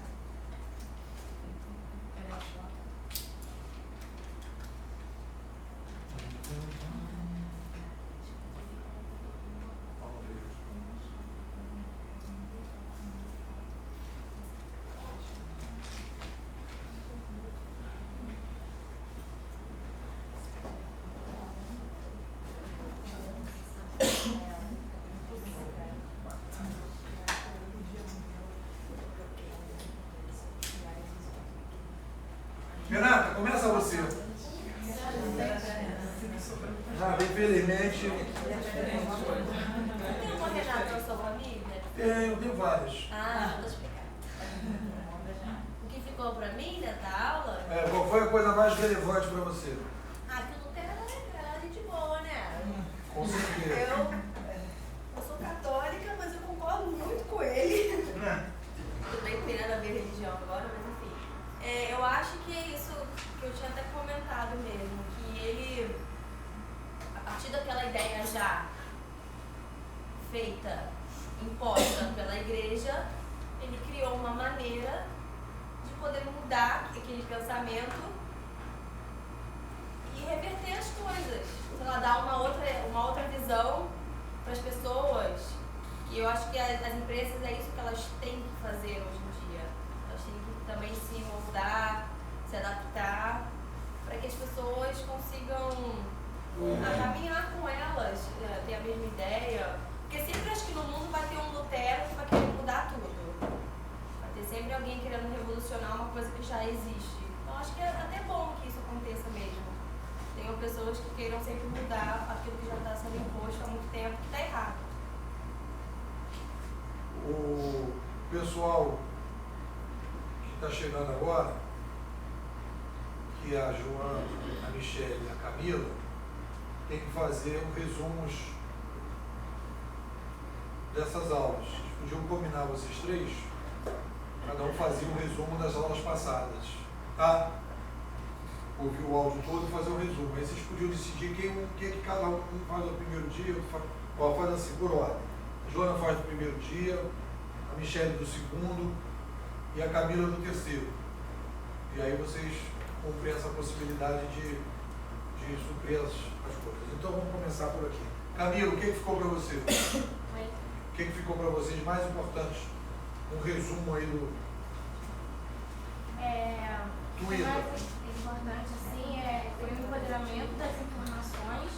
Renata, começa você. Infelizmente. Tem uma Renata na sua família? Tenho várias. Ah, vou explicar. O que ficou pra mim dessa aula? Qual foi a coisa mais relevante para você? Ah, que o Lutero era gente boa, né? Com certeza. Eu sou católica, mas eu concordo muito com ele. Tudo bem que tem nada a ver religião agora, mas enfim. Eu acho que é isso que eu tinha até comentado mesmo, que ele, a partir daquela ideia já feita, imposta pela igreja, ele criou uma maneira de poder mudar aquele pensamento e reverter as coisas. Sei lá, dar uma outra visão para as pessoas. E eu acho que as empresas é isso que elas têm que fazer hoje em dia. Elas têm que também se moldar, se adaptar, para que as pessoas consigam caminhar com elas, ter a mesma ideia. Porque sempre acho que no mundo vai ter um Lutero que vai querer mudar tudo. Vai ter sempre alguém querendo revolucionar uma coisa que já existe. Então acho que é até bom que isso aconteça mesmo. Tenham pessoas que queiram sempre mudar aquilo que já está sendo imposto há muito tempo, que está errado. O pessoal que está chegando agora, que é a Joana, a Michelle e a Camila, tem que fazer um resumos dessas aulas. Vocês podiam combinar vocês três, cada um fazia um resumo das aulas passadas, tá? Ouvir o áudio todo e fazer um resumo. Aí vocês podiam decidir o que cada um faz no primeiro dia, faz assim, por ordem. A Joana faz no primeiro dia, a Michelle do segundo e a Camila do terceiro. E aí vocês cumprem essa possibilidade de de surpresas as coisas. Então vamos começar por aqui. Camilo, o que ficou para você? O que ficou para você de mais importante? Um resumo aí do Twitter. O mais importante assim, é o empoderamento das informações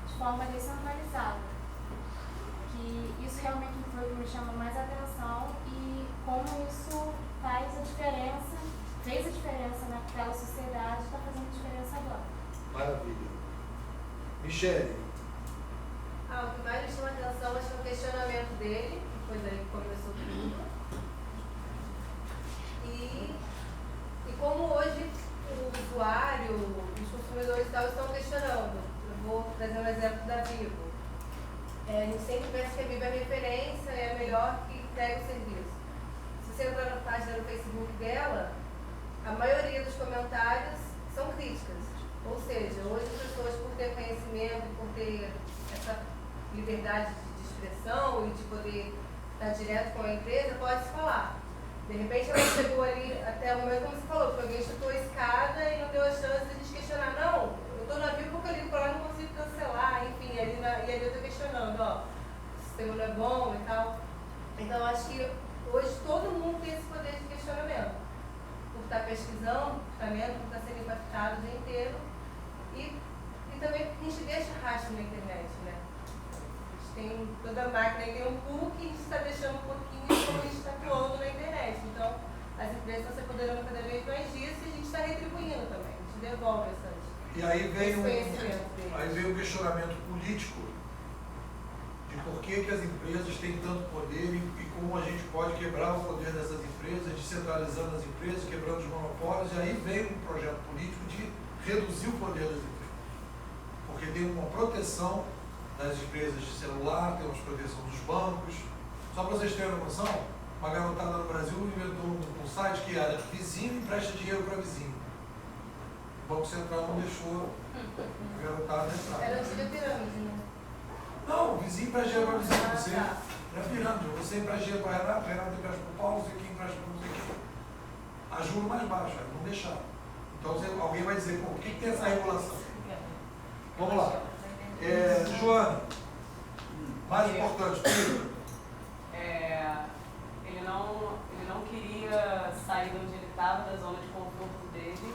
de forma descentralizada. Que isso realmente foi o que me chamou mais atenção e como isso fez a diferença naquela sociedade e está fazendo diferença agora. Maravilha. Michele. O que mais me chama a atenção é o questionamento dele, que foi daí que começou tudo. E como hoje o usuário, os consumidores e tal estão questionando. Eu vou trazer um exemplo da Vivo. A gente sempre pensa que a Vivo é referência, é a melhor que entrega o serviço. Se você entrar na página do Facebook dela, a maioria dos comentários são críticas. Ou seja, hoje as pessoas, por ter conhecimento, por ter essa liberdade de expressão e de poder estar direto com a empresa, pode se falar. De repente ela chegou ali até o momento, como você falou, que alguém chutou a escada e não deu a chance de a gente questionar. Não, eu estou na Vivo porque eu ligo para lá e não consigo cancelar, enfim, e ali eu estou questionando, o sistema não é bom e tal. Então eu acho que hoje todo mundo tem esse poder de questionamento. Por estar pesquisando, por estar sendo impactado o dia inteiro. E também porque a gente deixa rastro na internet, né? A gente tem toda a máquina aí tem um cookie e a gente está deixando um pouquinho de como a gente está atuando na internet. Então, as empresas estão se apoderando cada vez mais disso e a gente está retribuindo também. A gente devolve E aí esse conhecimento deles. Aí veio o questionamento político de por que as empresas têm tanto poder e como a gente pode quebrar o poder dessas empresas, descentralizando as empresas, quebrando os monopólios. E aí veio um projeto político de reduzir o poder das empresas. Porque tem uma proteção das empresas de celular, tem uma proteção dos bancos. Só para vocês terem uma noção, uma garotada no Brasil inventou um site que era vizinho empresta dinheiro para vizinho. O Banco Central não deixou a garotada entrar. Era antiga pirâmide, né? Não, o vizinho empresta dinheiro para vizinho. Você é pirâmide. Você empresta dinheiro para Renato, Renato empresta para o Paulo, você aqui empresta para não sei quem. A juro mais baixo, não deixar. Então alguém vai dizer, por que tem essa regulação? Vamos lá. Joana, mais importante, Pedro. Ele não queria sair de onde ele estava, da zona de conforto dele.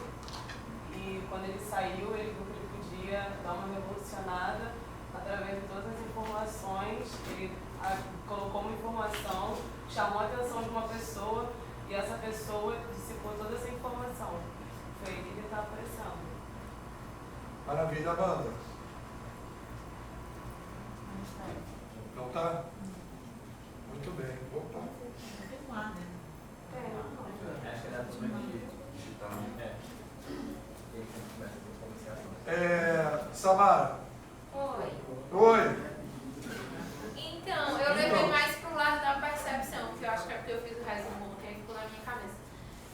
E quando ele saiu, ele viu que ele podia dar uma revolucionada através de todas as informações. Ele colocou uma informação, chamou a atenção de uma pessoa e essa pessoa dissipou toda essa informação. Foi aí que ele está aparecendo. Maravilha, Amanda. Então tá? Muito bem. Opa. Acho que era totalmente digital. Samara. Oi. Oi. Então, eu levei mais pro lado da percepção, que eu acho que é porque eu fiz o resumo ontem, ficou na minha cabeça.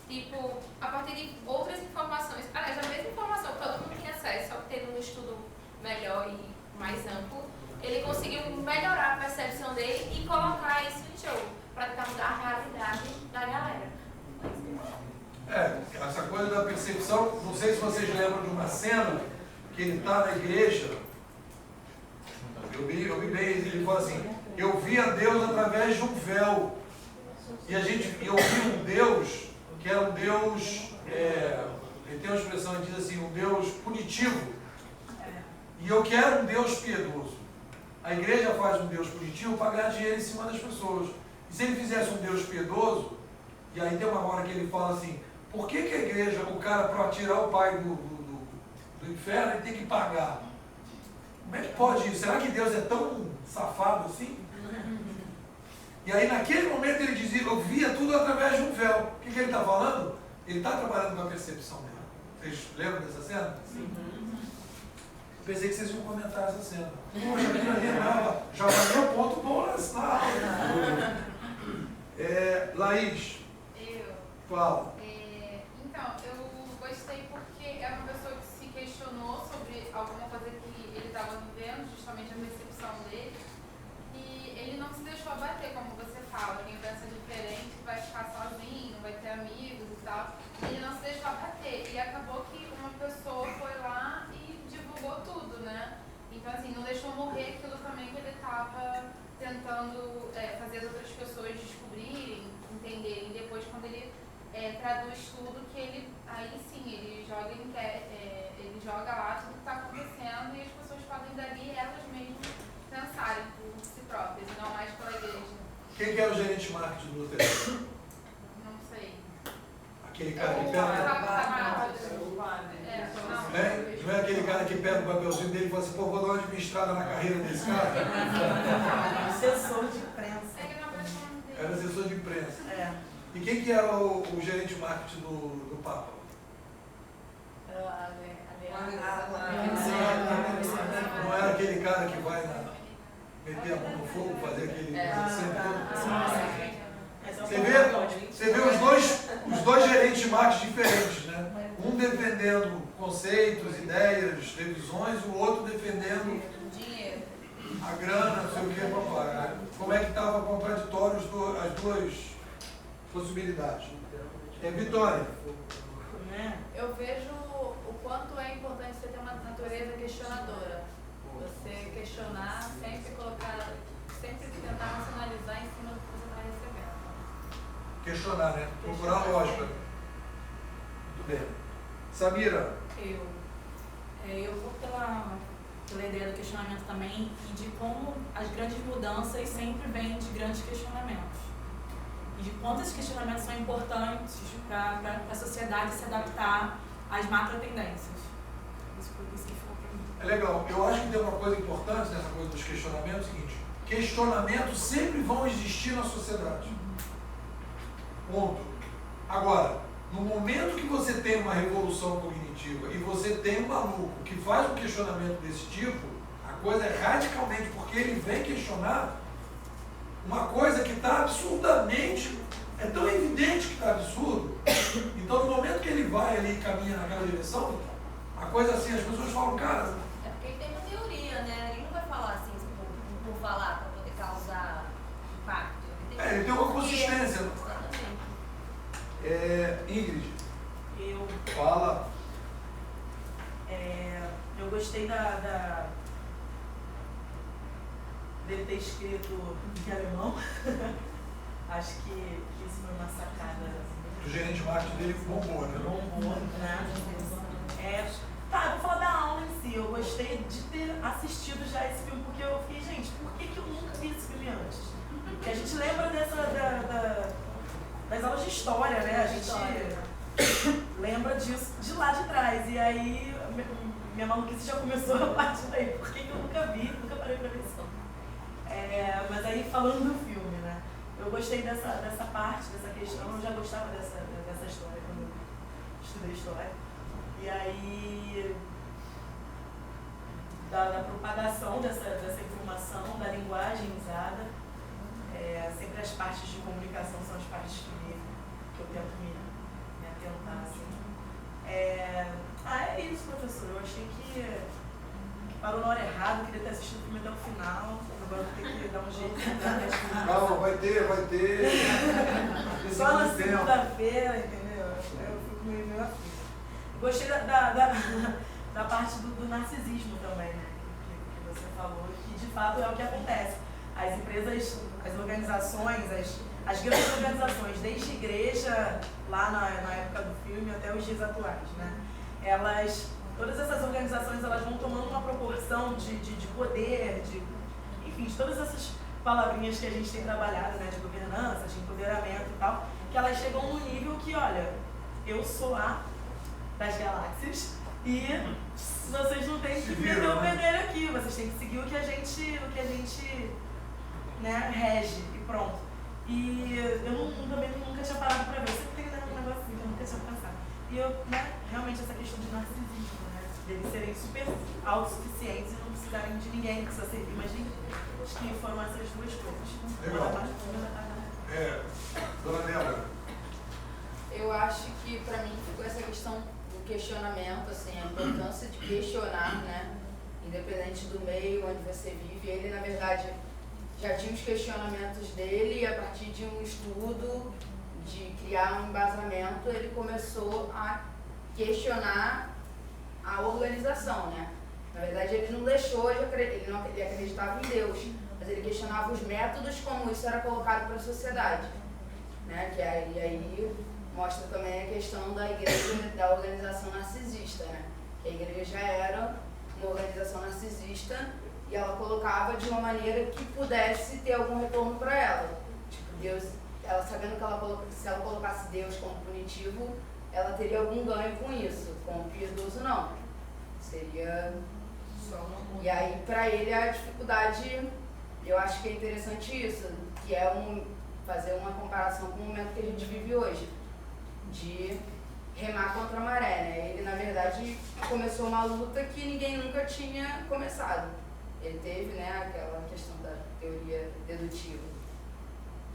Tipo, a partir de outras informações, aliás, a mesma informação que todo mundo tinha acesso, só que tendo um estudo melhor e mais amplo, ele conseguiu melhorar a percepção dele e colocar isso em jogo, para tentar mudar a realidade da galera. Essa coisa da percepção, não sei se vocês lembram de uma cena que ele está na igreja. Eu vi bem, ele falou assim, eu via Deus através de um véu. E eu vi um Deus que era um Deus, ele tem uma expressão, ele diz assim, um Deus punitivo. E eu quero um Deus piedoso. A igreja faz um Deus punitivo para ganhar dinheiro em cima das pessoas. E se ele fizesse um Deus piedoso, e aí tem uma hora que ele fala assim, por que a igreja, o cara, para tirar o pai do inferno, ele tem que pagar? Como é que pode isso? Será que Deus é tão safado assim? E aí naquele momento ele dizia, eu via tudo através de um véu. O que ele está falando? Ele está trabalhando com a percepção dele. Vocês lembram dessa cena? Sim. Eu pensei que vocês iam comentar essa cena. Poxa, aquilo ali já valeu um ponto bom nessa aula. Laís. Fala. Então, eu gostei porque é uma pessoa que se questionou sobre alguma coisa que ele estava vivendo, justamente a percepção dele, e ele não se deixou abater, como você fala, quem pensa diferente vai ficar sozinho, vai ter amigos e tal. Ele não se deixou abater, e acabou que uma pessoa foi lá e divulgou quando ele traduz tudo, que ele, aí sim, ele joga lá tudo que está acontecendo e as pessoas podem dali elas mesmas pensarem por si próprias e não mais pela igreja. Quem que é o gerente de marketing do Luterano? Não sei. Aquele cara que pega... Não é aquele cara que pega o papelzinho dele e fala assim, pô, vou dar uma administrada na carreira desse cara? Assessor de imprensa. Era assessor de imprensa. É. E quem que era o gerente de marketing do Papa? Não era aquele cara que vai meter a mão no fogo, fazer aquele... Você vê os dois gerentes de marketing diferentes, né? Um defendendo conceitos, ideias, revisões, o outro defendendo a grana, não sei o que, papai. Como é que estava contraditório as duas possibilidades? Vitória. Eu vejo o quanto é importante você ter uma natureza questionadora. Você questionar, sempre tentar racionalizar em cima do que você está recebendo. Questionar, né? Procurar lógica. Muito bem. Samira. Eu vou pela ideia do questionamento também e de como as grandes mudanças sempre vêm de grandes questionamentos. E de quanto esses questionamentos são importantes para a sociedade se adaptar às macro tendências. Isso que ficou para mim. É legal. Eu acho que tem uma coisa importante nessa coisa dos questionamentos, é o seguinte: questionamentos sempre vão existir na sociedade. Ponto. Agora, no momento que você tem uma revolução cognitiva e você tem um maluco que faz um questionamento desse tipo, a coisa é radicalmente, porque ele vem questionar uma coisa que está absurdamente, é tão evidente que está absurdo. Então, no momento que ele vai ali e caminha naquela direção, a coisa assim, as pessoas falam, cara... É porque ele tem uma teoria, né? Ele não vai falar assim por falar, para poder causar impacto. Ele tem uma consistência. Ingrid. Fala. Eu gostei dele ter escrito em alemão. Acho que isso foi uma sacada. O gerente de marketing dele bombou, né? Bombou, né? Tá, vou falar da aula em si. Eu gostei de ter assistido já esse filme, porque eu fiquei, gente, por que eu nunca vi esse filme antes? Porque a gente lembra das aulas de história, né? A gente lembra disso de lá de trás. E aí, minha maluquice já começou a partir daí. Por que eu nunca vi, nunca parei pra ver isso? Mas aí, falando do filme, né? Eu gostei dessa parte, dessa questão. Eu já gostava dessa história quando eu estudei história. E aí, da propagação dessa informação, da linguagem usada, sempre as partes de comunicação são as partes que eu tento me atentar, assim. É isso, professor. Eu achei que parou na hora errada, eu queria ter assistido o filme até o final. Agora eu vou ter que dar um jeito. Calma, vai ter. Só na segunda-feira, entendeu? Eu fico meio afim. Gostei da parte do narcisismo também, né? Que você falou, que de fato é o que acontece. As empresas, as organizações, as grandes organizações, desde a igreja, lá na época do filme, até os dias atuais, né? Todas essas organizações, elas vão tomando uma proporção de poder, enfim, de todas essas palavrinhas que a gente tem trabalhado, né? De governança, de empoderamento e tal, que elas chegam num nível que, olha, eu sou a das galáxias e vocês não têm que meter o bedelho aqui, vocês têm que seguir o que a gente né, rege e pronto. E eu também nunca tinha parado para ver, sempre tem um negócio assim que eu nunca tinha pensado. E realmente essa questão de narcisismo, né, deles serem super autossuficientes e não precisarem de ninguém, não precisa servir mais ninguém. Acho que foram essas duas coisas. Legal. Dona Débora. Eu acho que para mim ficou essa questão do questionamento, assim, a importância de questionar, né? Independente do meio onde você vive. Ele, na verdade, já tinha os questionamentos dele e a partir de um estudo, de criar um embasamento, ele começou a questionar a organização, né? Na verdade, ele não deixou de acreditar, ele acreditava em Deus, mas ele questionava os métodos como isso era colocado para a sociedade. né? Que aí mostra também a questão da igreja, da organização narcisista, né? Que a igreja era uma organização narcisista e ela colocava de uma maneira que pudesse ter algum retorno para ela. Tipo, Deus, ela sabendo que se ela colocasse Deus como punitivo, ela teria algum ganho com isso. Com o piedoso, não. Seria só uma... E aí, para ele, a dificuldade, eu acho que é interessante isso, que é fazer uma comparação com o momento que a gente vive hoje, de remar contra a maré, né? Ele, na verdade, começou uma luta que ninguém nunca tinha começado. Ele teve, né, aquela questão da teoria dedutiva,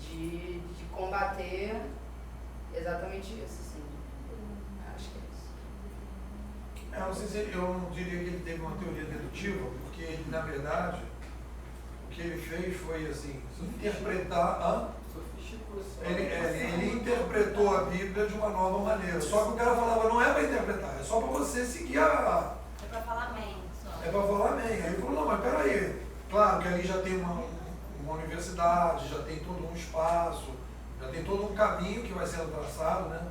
de combater exatamente isso, assim. Acho que é isso. Eu não diria que ele teve uma teoria dedutiva, porque ele, na verdade, o que ele fez foi, assim, interpretar... Ele interpretou a Bíblia de uma nova maneira. Só que o cara falava, não é para interpretar, é só para você seguir a... É para falar amém. É para falar amém. Aí ele falou, não, mas peraí. Claro que ali já tem uma universidade, já tem todo um espaço, já tem todo um caminho que vai sendo traçado, né?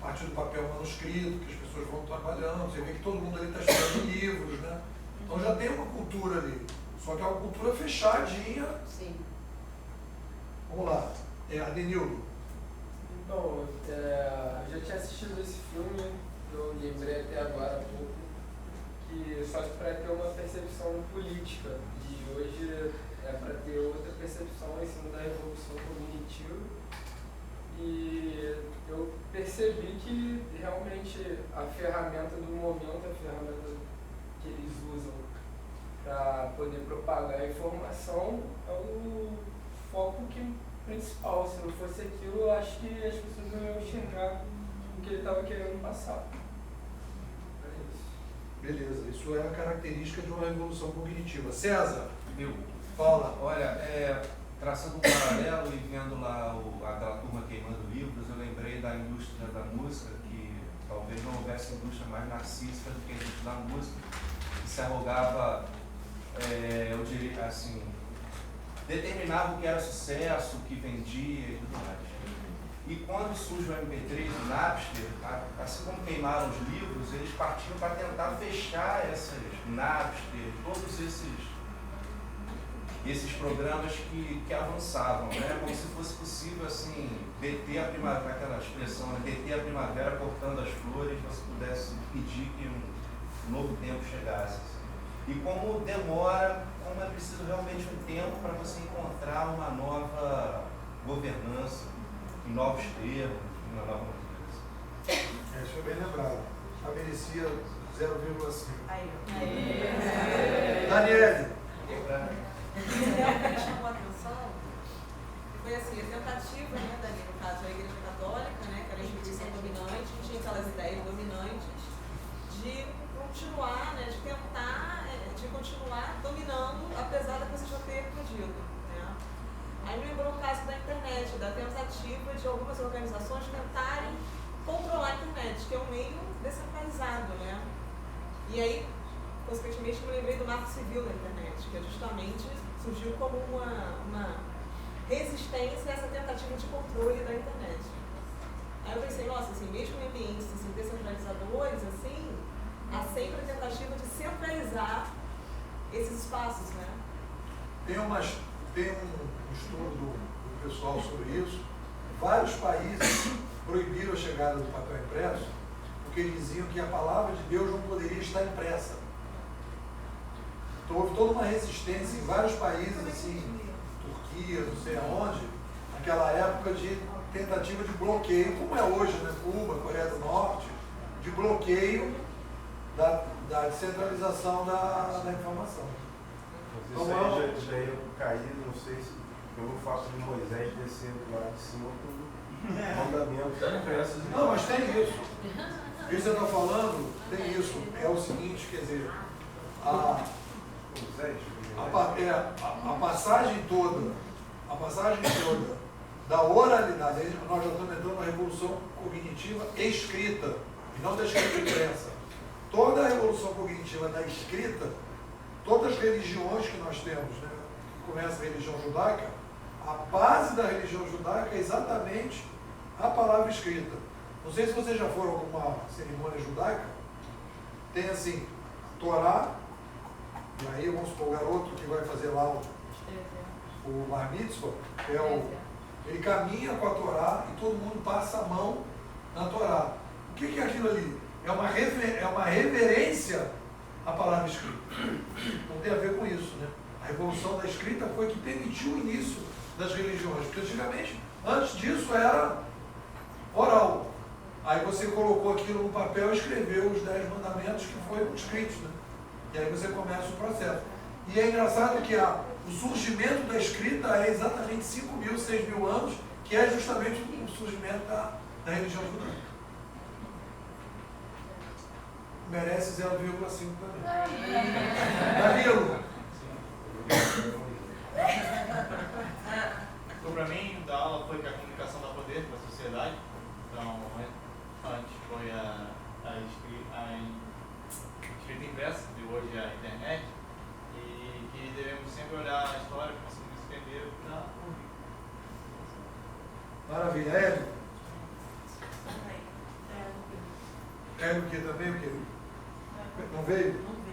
A partir do papel manuscrito, que as pessoas vão trabalhando, você vê que todo mundo ali está estudando livros, né? Então já tem uma cultura ali. Só que é uma cultura fechadinha. Sim. Vamos lá. Adenildo. Bom, eu já tinha assistido esse filme, eu lembrei até agora há pouco, que só que para ter uma percepção política, e hoje é para ter outra percepção em cima da revolução cognitiva. E eu percebi que realmente a ferramenta do momento, a ferramenta que eles usam para poder propagar a informação é o foco principal. Se não fosse aquilo, eu acho que as pessoas não iam enxergar o que ele estava querendo passar. É isso. Beleza, isso é a característica de uma revolução cognitiva. César, Viu? fala. Olha, traçando um paralelo e vendo lá aquela turma queimando livros, eu lembrei da indústria da música, que talvez não houvesse indústria mais narcísica do que a indústria da música, que se arrogava, eu diria assim, determinava o que era sucesso, o que vendia e tudo mais. E quando surge o MP3, o Napster, assim como queimaram os livros, eles partiram para tentar fechar essas Napster, todos esses programas que avançavam, né? Como se fosse possível, assim, deter a primavera, aquela expressão, né? Deter a primavera cortando as flores, você pudesse pedir que um novo tempo chegasse. Assim. E como demora, como é preciso realmente um tempo para você encontrar uma nova governança, em novos termos, uma nova governança. Isso foi bem lembrado. Estabelecia 0,5. Daniele. Me chamou a atenção foi assim, a tentativa, né, no caso da Igreja Católica, né, que era a instituição dominante, tinha aquelas ideias dominantes de continuar, né, de tentar, de continuar dominando, apesar da coisa já ter eclodido. Né. Aí me lembrou o caso da internet, da tentativa de algumas organizações tentarem controlar a internet, que é um meio descentralizado, né. E aí, consequentemente, me lembrei do Marco Civil da internet, que é justamente surgiu como uma resistência a essa tentativa de controle da internet. Aí eu pensei, nossa, assim, mesmo em ambientes assim, descentralizadores, assim, há sempre a tentativa de centralizar esses espaços, né? Tem um estudo do pessoal sobre isso. Vários países proibiram a chegada do papel impresso porque diziam que a palavra de Deus não poderia estar impressa. Então houve toda uma resistência em vários países, assim, Turquia, não sei aonde, naquela época de tentativa de bloqueio, como é hoje, né? Cuba, Coreia do Norte, de bloqueio da descentralização da informação. Mas isso aí já ia cair, não sei se pelo fato de Moisés descer lá de cima com mandamentos impressos. Não, mas tem isso. O que você está falando, tem isso. É o seguinte, quer dizer, a passagem toda da oralidade, nós já estamos entrando na revolução cognitiva escrita, e não da escrita impressa. Toda a revolução cognitiva da escrita, todas as religiões que nós temos, né, que começa a religião judaica, a base da religião judaica é exatamente a palavra escrita. Não sei se vocês já foram a alguma cerimônia judaica, tem assim, Torá, e aí vamos supor o garoto que vai fazer lá o Bar Mitzvah, que é ele caminha com a Torá e todo mundo passa a mão na Torá. O que é aquilo ali? É uma reverência à palavra escrita. Não tem a ver com isso, né? A revolução da escrita foi que permitiu o início das religiões, porque antigamente, antes disso era oral. Aí você colocou aquilo no papel e escreveu os 10 mandamentos que foram escritos, né? E aí você começa o processo. E é engraçado que o surgimento da escrita é exatamente 5.000, 6.000 anos, que é justamente o surgimento da religião judaica. Merece 0,5 também. Danilo. Então, para mim, da aula foi que a comunicação dá poder para a sociedade. Então, antes foi a escrita impressa, e hoje a internet. E que devemos sempre olhar a história, conseguir entender para ouvir. Maravilha. Hélio? Hélio o que também? O que? Não veio? Não veio.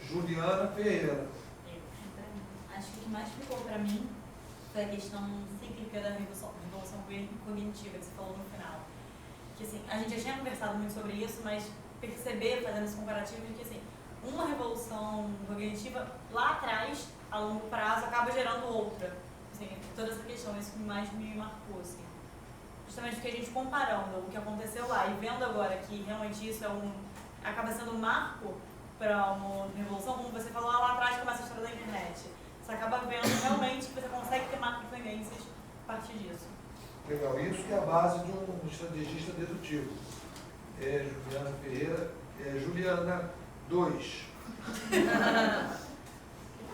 Juliana Ferreira. Acho que o que mais ficou para mim foi a questão cíclica da revolução cognitiva que você falou no final. Que assim, a gente já tinha conversado muito sobre isso, mas perceber, fazendo esse comparativo, de que assim, uma revolução cognitiva lá atrás, a longo prazo, acaba gerando outra. Assim, toda essa questão, isso que mais me marcou. Assim. Justamente porque a gente comparando o que aconteceu lá e vendo agora que realmente isso acaba sendo um marco para uma revolução, como você falou lá atrás, começa a história da internet. Você acaba vendo realmente que você consegue ter macro-tendências a partir disso. Legal, isso que é a base de um estrategista dedutivo. Juliana Ferreira, Juliana 2.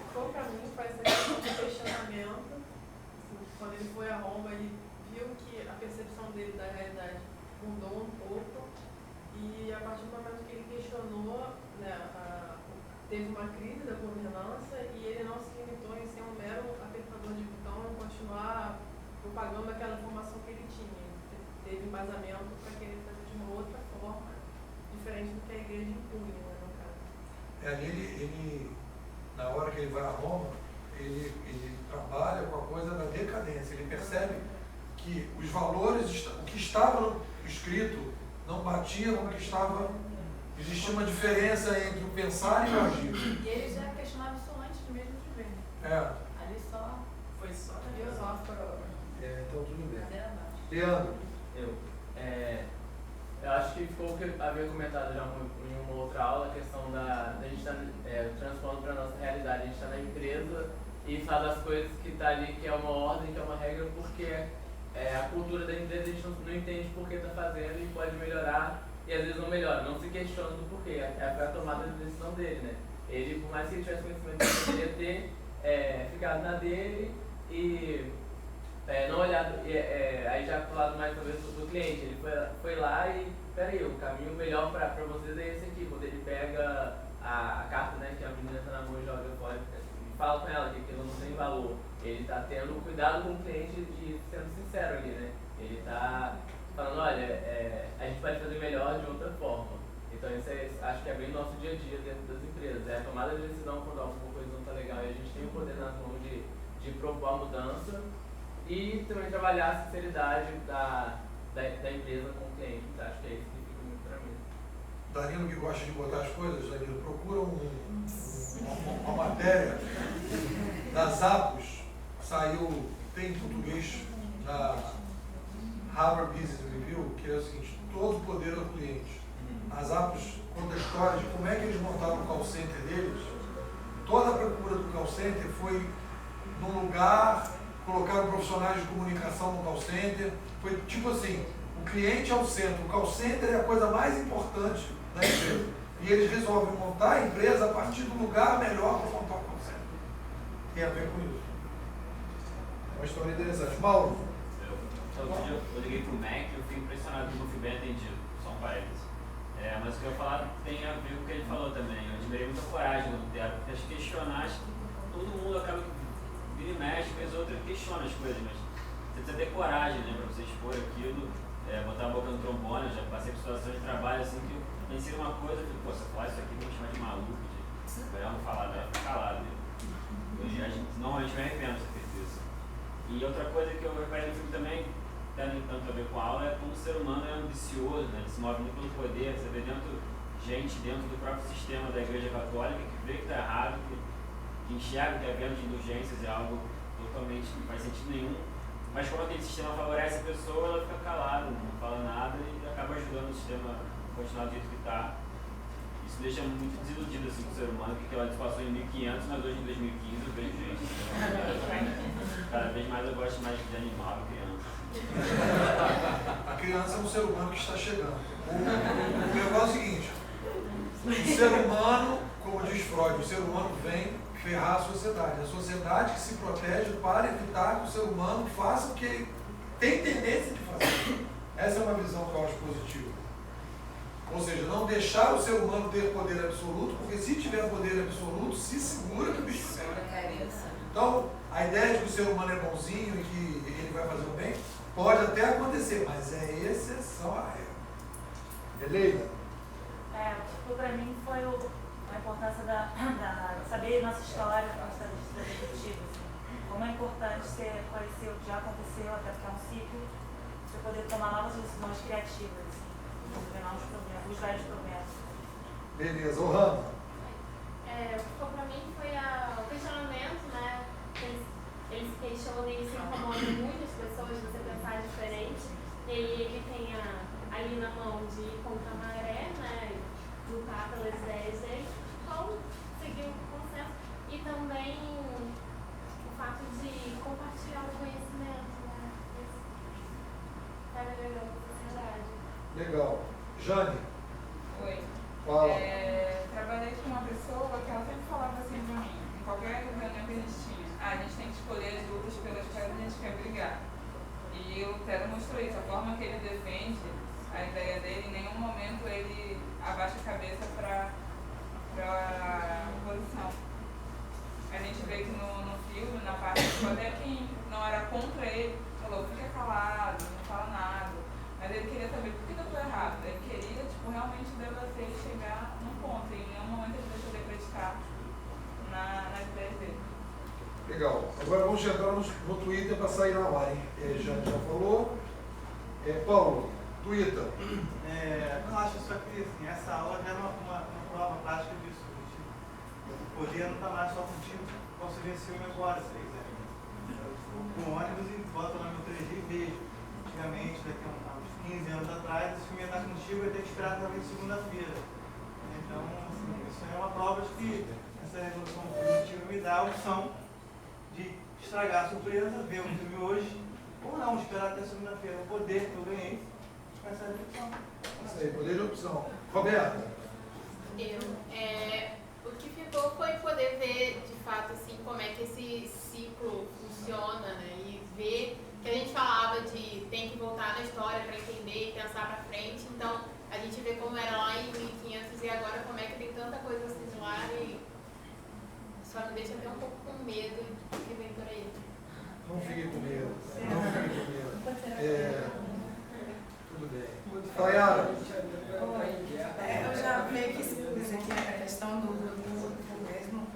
Ficou para mim faz um questionamento. Quando ele foi a Roma, ele viu que a percepção dele da realidade mudou um pouco. E a partir do momento que ele questionou, né, teve uma crise da governança e ele não se limitou em ser um mero apertador de botão e continuar propagando aquela informação que ele tinha. Ele teve embasamento para querer fazer de uma outra forma, diferente do que a igreja impunha, né, no caso. Ele, na hora que ele vai a Roma, ele trabalha com a coisa da decadência. Ele percebe que os valores, o que estava escrito, não batia com o que estava. Existia uma diferença entre o pensar e o agir. E ele já questionava isso antes mesmo de ver. Ali só foi só filosófico. Então tudo bem. Leandro. Eu acho que ficou o que eu havia comentado já em uma outra aula, a questão da gente estar transpondo para a nossa realidade. A gente está na empresa e fala das coisas que está ali, que é uma ordem, que é uma regra, porque a cultura da empresa a gente não entende por que está fazendo e pode melhorar. E às vezes não melhora, não se questiona do porquê. Foi a tomada de decisão dele, né? Ele, por mais que ele tivesse conhecimento, ele poderia ter ficado na dele e não olhado. Aí já pro lado mais talvez do cliente, ele foi lá e, peraí, o caminho melhor para vocês é esse aqui. Quando ele pega a carta, né, que a menina está na mão e joga fora, e fala com ela que aquilo não tem valor. Ele está tendo cuidado com o cliente e sendo sincero ali, né? Ele está falando, olha, a gente pode fazer melhor de outra forma. Então isso acho que é bem nosso dia a dia dentro das empresas. É a tomada de decisão quando alguma coisa não está legal e a gente tem o poder nas mãos de propor a mudança e também trabalhar a sinceridade da empresa com o cliente. Então, acho que é isso que fica muito para mim. Danilo, que gosta de botar as coisas, Danilo, procura uma matéria da Zappos, saiu, tem em português, da Harvard Business Review, que é o seguinte: todo o poder do cliente. As Zappos conta a história de como é que eles montaram o call center deles. Toda a procura do call center foi num lugar, colocaram profissionais de comunicação no call center. Foi tipo assim, o cliente é o centro, o call center é a coisa mais importante da empresa. E eles resolvem montar a empresa a partir do lugar melhor para montar o call center. Tem a ver com isso. É uma história interessante. Mauro? Outro dia eu liguei pro Mac e eu fui impressionado como eu fui bem atendido, só um parênteses. Mas o que eu falar tem a ver com o que ele falou também. admirei muita coragem no teatro, porque acho que questionar, acho que todo mundo acaba que vira e mexe, vez ou outra questiona as coisas, mas você precisa ter coragem, né, pra você expor aquilo, botar a boca no trombone. Eu já passei por situações de trabalho assim que eu pensei uma coisa, eu falei, pô, se eu falar isso aqui, vou me chamar de maluco, melhor não falar, melhor ficar calado. Normalmente me arrependo de ter feito isso. E outra coisa que eu reparei no filme também, tem tanto a ver com a aula, é como o ser humano é ambicioso, né? Ele se move muito pelo poder. Você vê gente dentro do próprio sistema da Igreja Católica que vê que está errado, que enxerga que a venda de indulgências é algo totalmente que não faz sentido nenhum. Mas como aquele sistema favorece a pessoa, ela fica calada, não fala nada e acaba ajudando o sistema a continuar do jeito que está. Isso deixa muito desiludido assim, com o ser humano, porque ela passou em 1500, mas hoje em 2015 eu vejo gente. Cada vez mais eu gosto mais de animal do que criança. A criança é um ser humano que está chegando. O negócio é o seguinte, o ser humano, como diz Freud, o ser humano vem ferrar a sociedade. A sociedade que se protege para evitar que o ser humano faça o que ele tem tendência de fazer. Essa é uma visão que eu acho positiva. Ou seja, não deixar o ser humano ter poder absoluto, porque se tiver poder absoluto, se segura que o bicho pega. Então, a ideia de que o ser humano é bonzinho e que ele vai fazer o bem, pode até acontecer, mas é exceção à regra. Beleza? Para mim foi a importância de saber nossa história, nossa perspectiva. Como é importante você conhecer o que já aconteceu, até porque é um ciclo, você poder tomar novas decisões criativas, os velhos problemas. Beleza, o Rama. Para mim foi o questionamento, né? Ele se questiona e se incomoda muitas pessoas de você pensar diferente. E aí ele tem ali na mão de ir contra a maré, né? Lutar pelas ideias dele, ou seguir o consenso. E também o fato de compartilhar o conhecimento, né? Isso é legal para a sociedade. Legal. Jane. Oi. Fala. Trabalhei com uma pessoa que ela sempre falava assim pra mim, em qualquer reunião que a gente tinha, a gente tem que escolher as lutas pelas quais a gente quer brigar. E o Tero mostrou isso, a forma que ele defende a ideia dele, em nenhum momento ele abaixa a cabeça para a oposição. A gente vê que no filme, na parte que até quem não era contra ele, falou, fica calado, não fala nada. Mas ele queria saber por que eu estou errado. Ele queria realmente debater e chegar num ponto. E em nenhum momento ele deixou de acreditar nas ideias dele. Legal. Agora vamos entrar no Twitter para sair na hora, hein? Já falou. Paulo, Twitter. Eu acho só que assim, essa aula já é uma prova prática disso. O poder não está mais só contigo. Posso ver esse filme agora, se quiser. O ônibus e bota lá no 3G e vejo. Antigamente, daqui a uns 15 anos atrás, esse filme ia estar contigo e ia ter que esperar talvez segunda-feira. Então, assim, isso é uma prova de que essa revolução positiva me dá a opção de estragar a surpresa, ver o filme hoje, ou não, esperar até segunda-feira. O poder que eu ganhei com essa revolução. Isso aí, poder de opção. Roberta. O que ficou foi poder ver, de fato, assim, como é que esse ciclo funciona, né? E ver que a gente falava de tem que voltar na história para entender e pensar para frente. Então, a gente vê como era lá em 1500 e agora como é que tem tanta coisa similar e só me deixa até um pouco com medo do que vem por aí. Não fique com medo. Não fique com medo. Tudo bem. Tayara. Eu já meio que expus aqui a questão do mesmo,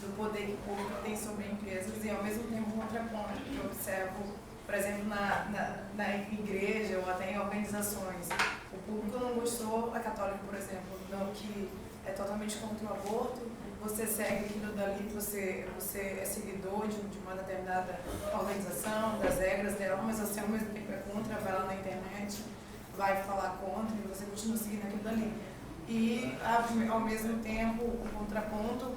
do poder que o público tem sobre empresas e ao mesmo tempo um contraponto que eu observo, por exemplo, na igreja ou até em organizações. O público não gostou, a católica, por exemplo, não, que é totalmente contra o aborto, você segue aquilo dali, você é seguidor de uma determinada organização, das regras dela, mas você ao mesmo tempo é contra, vai lá na internet, vai falar contra e você continua seguindo aquilo dali. E, ao mesmo tempo, o contraponto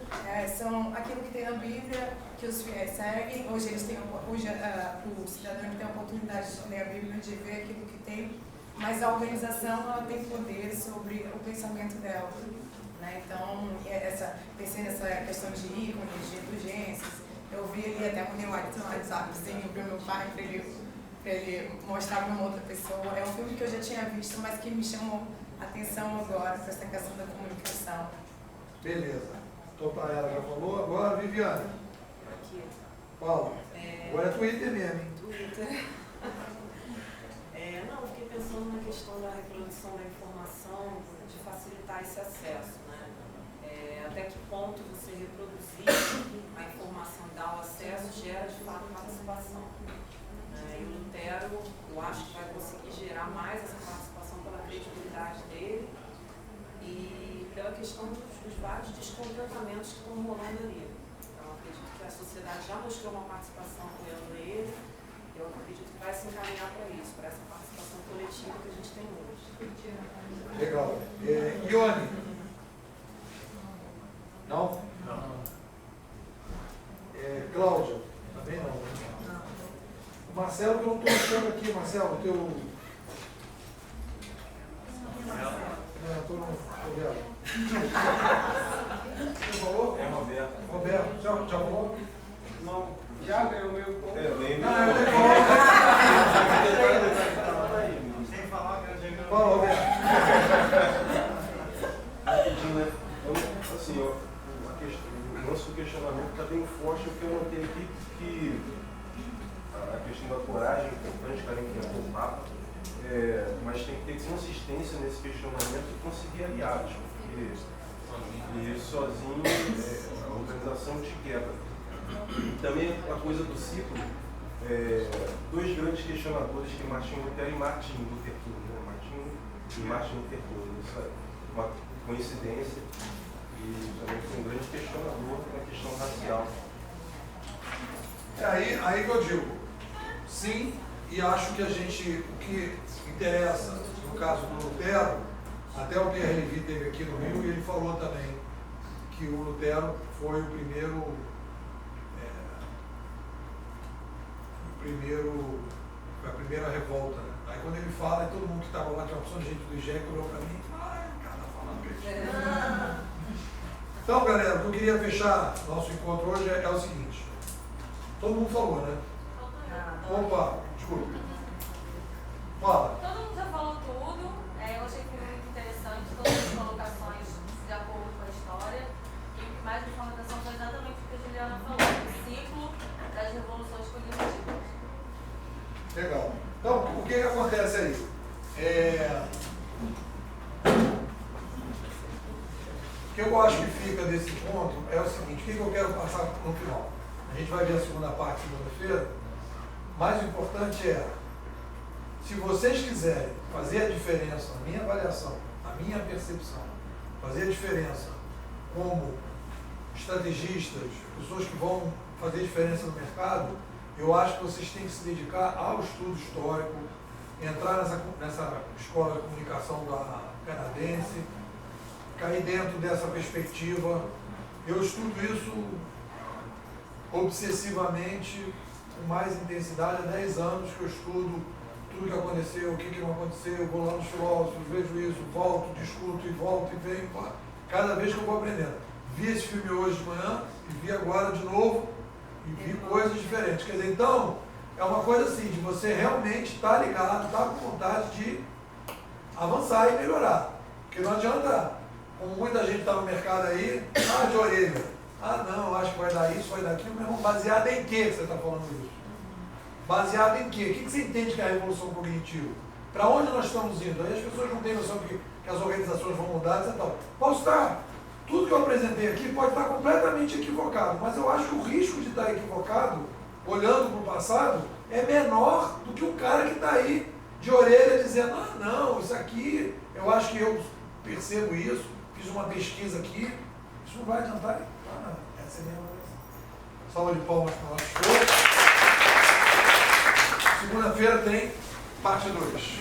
são aquilo que tem na Bíblia, que os fiéis seguem. Hoje o cidadão tem a oportunidade de ler a Bíblia, de ver aquilo que tem, mas a organização ela tem poder sobre o pensamento dela. Né? Então, pensei nessa questão de ícones, de indulgências. Eu vi ali até um WhatsAppzinho para o meu pai, para ele mostrar para uma outra pessoa. É um filme que eu já tinha visto, mas que me chamou atenção agora para essa questão da comunicação. Beleza. Então tá, ela já falou. Agora, Viviane. Aqui. Fala. Agora é Twitter mesmo, hein? Twitter. Não, eu fiquei pensando na questão da reprodução da informação, de facilitar esse acesso, né? Até que ponto você reproduzir a informação e dar o acesso gera de fato participação. E o Lutero, eu acho que vai conseguir gerar mais essa participação pela credibilidade dele e pela questão dos vários descontentamentos que estão rolando ali. Então, eu acredito que a sociedade já mostrou uma participação apoiando ele. Eu acredito que vai se encaminhar para isso, para essa participação coletiva que a gente tem hoje. Legal. Ione? Não? Não. Cláudia? Também não. O Marcelo, que eu não estou achando aqui, Marcelo, teu... Não, estou no Roberto. Você falou? É Roberto. Roberto, já falou? Não. Já ganhou meu ponto. Nem Sem falar que eu já Fala, Roberto. Rapidinho, né? Assim, ó, o nosso questionamento está bem forte, porque eu notei aqui que a questão da coragem é importante, cara, que é o Papa, mas tem que ter consistência nesse questionamento e conseguir aliados, porque sozinho a organização te quebra. Também a coisa do ciclo, dois grandes questionadores, que é Martin Lutero e Martin Luther King, né? Martin Luther King, isso é uma coincidência, e também foi um grande questionador na questão racial. Aí que eu digo, sim, e acho que o que interessa, no caso do Lutero, até o Pierre Lévy teve aqui no Rio, e ele falou também que o Lutero foi a primeira revolta, né? Aí quando ele fala, todo mundo que estava lá, tinha uma opção de gente do IGEC, olhou para mim e falou, o cara tá falando que é. Então, galera, o que eu queria fechar nosso encontro hoje é o seguinte. Todo mundo falou, né? Opa, desculpa. Fala. Todo mundo já falou tudo. Eu achei que foi muito interessante todas as colocações de acordo com a história. E o que mais me chamou a atenção foi exatamente o que a Juliana falou, o ciclo das revoluções cognitivas. Legal. Então, o que acontece aí? O que eu acho que fica desse ponto é o seguinte, o que eu quero passar no final? A gente vai ver a segunda parte segunda-feira. Mais importante se vocês quiserem fazer a diferença, na minha avaliação, na minha percepção, fazer a diferença como estrategistas, pessoas que vão fazer diferença no mercado, eu acho que vocês têm que se dedicar ao estudo histórico, entrar nessa escola de comunicação canadense, cair dentro dessa perspectiva. Eu estudo isso obsessivamente, com mais intensidade, há 10 anos que eu estudo tudo que aconteceu, o que não aconteceu, vou lá nos filósofos, vejo isso, volto, discuto e volto e venho, cada vez que eu vou aprendendo. Vi esse filme hoje de manhã e vi agora de novo e vi coisas diferentes. Quer dizer, então, é uma coisa assim, de você realmente estar ligado, estar com vontade de avançar e melhorar. Porque não adianta, como muita gente está no mercado aí, de orelha. Não, acho que vai dar isso, vai dar aquilo, meu irmão, baseado em que você está falando isso? Baseado em quê? O que você entende que é a revolução cognitiva? Para onde nós estamos indo? Aí as pessoas não têm noção que as organizações vão mudar, etc. Posso estar, tudo que eu apresentei aqui pode estar completamente equivocado, mas eu acho que o risco de estar equivocado, olhando para o passado, é menor do que um cara que está aí de orelha dizendo, não, isso aqui, eu acho que eu percebo isso, fiz uma pesquisa aqui, isso não vai adiantar. Essa é a minha avaliação. Salva de palmas para o nosso show. Segunda-feira tem parte 2.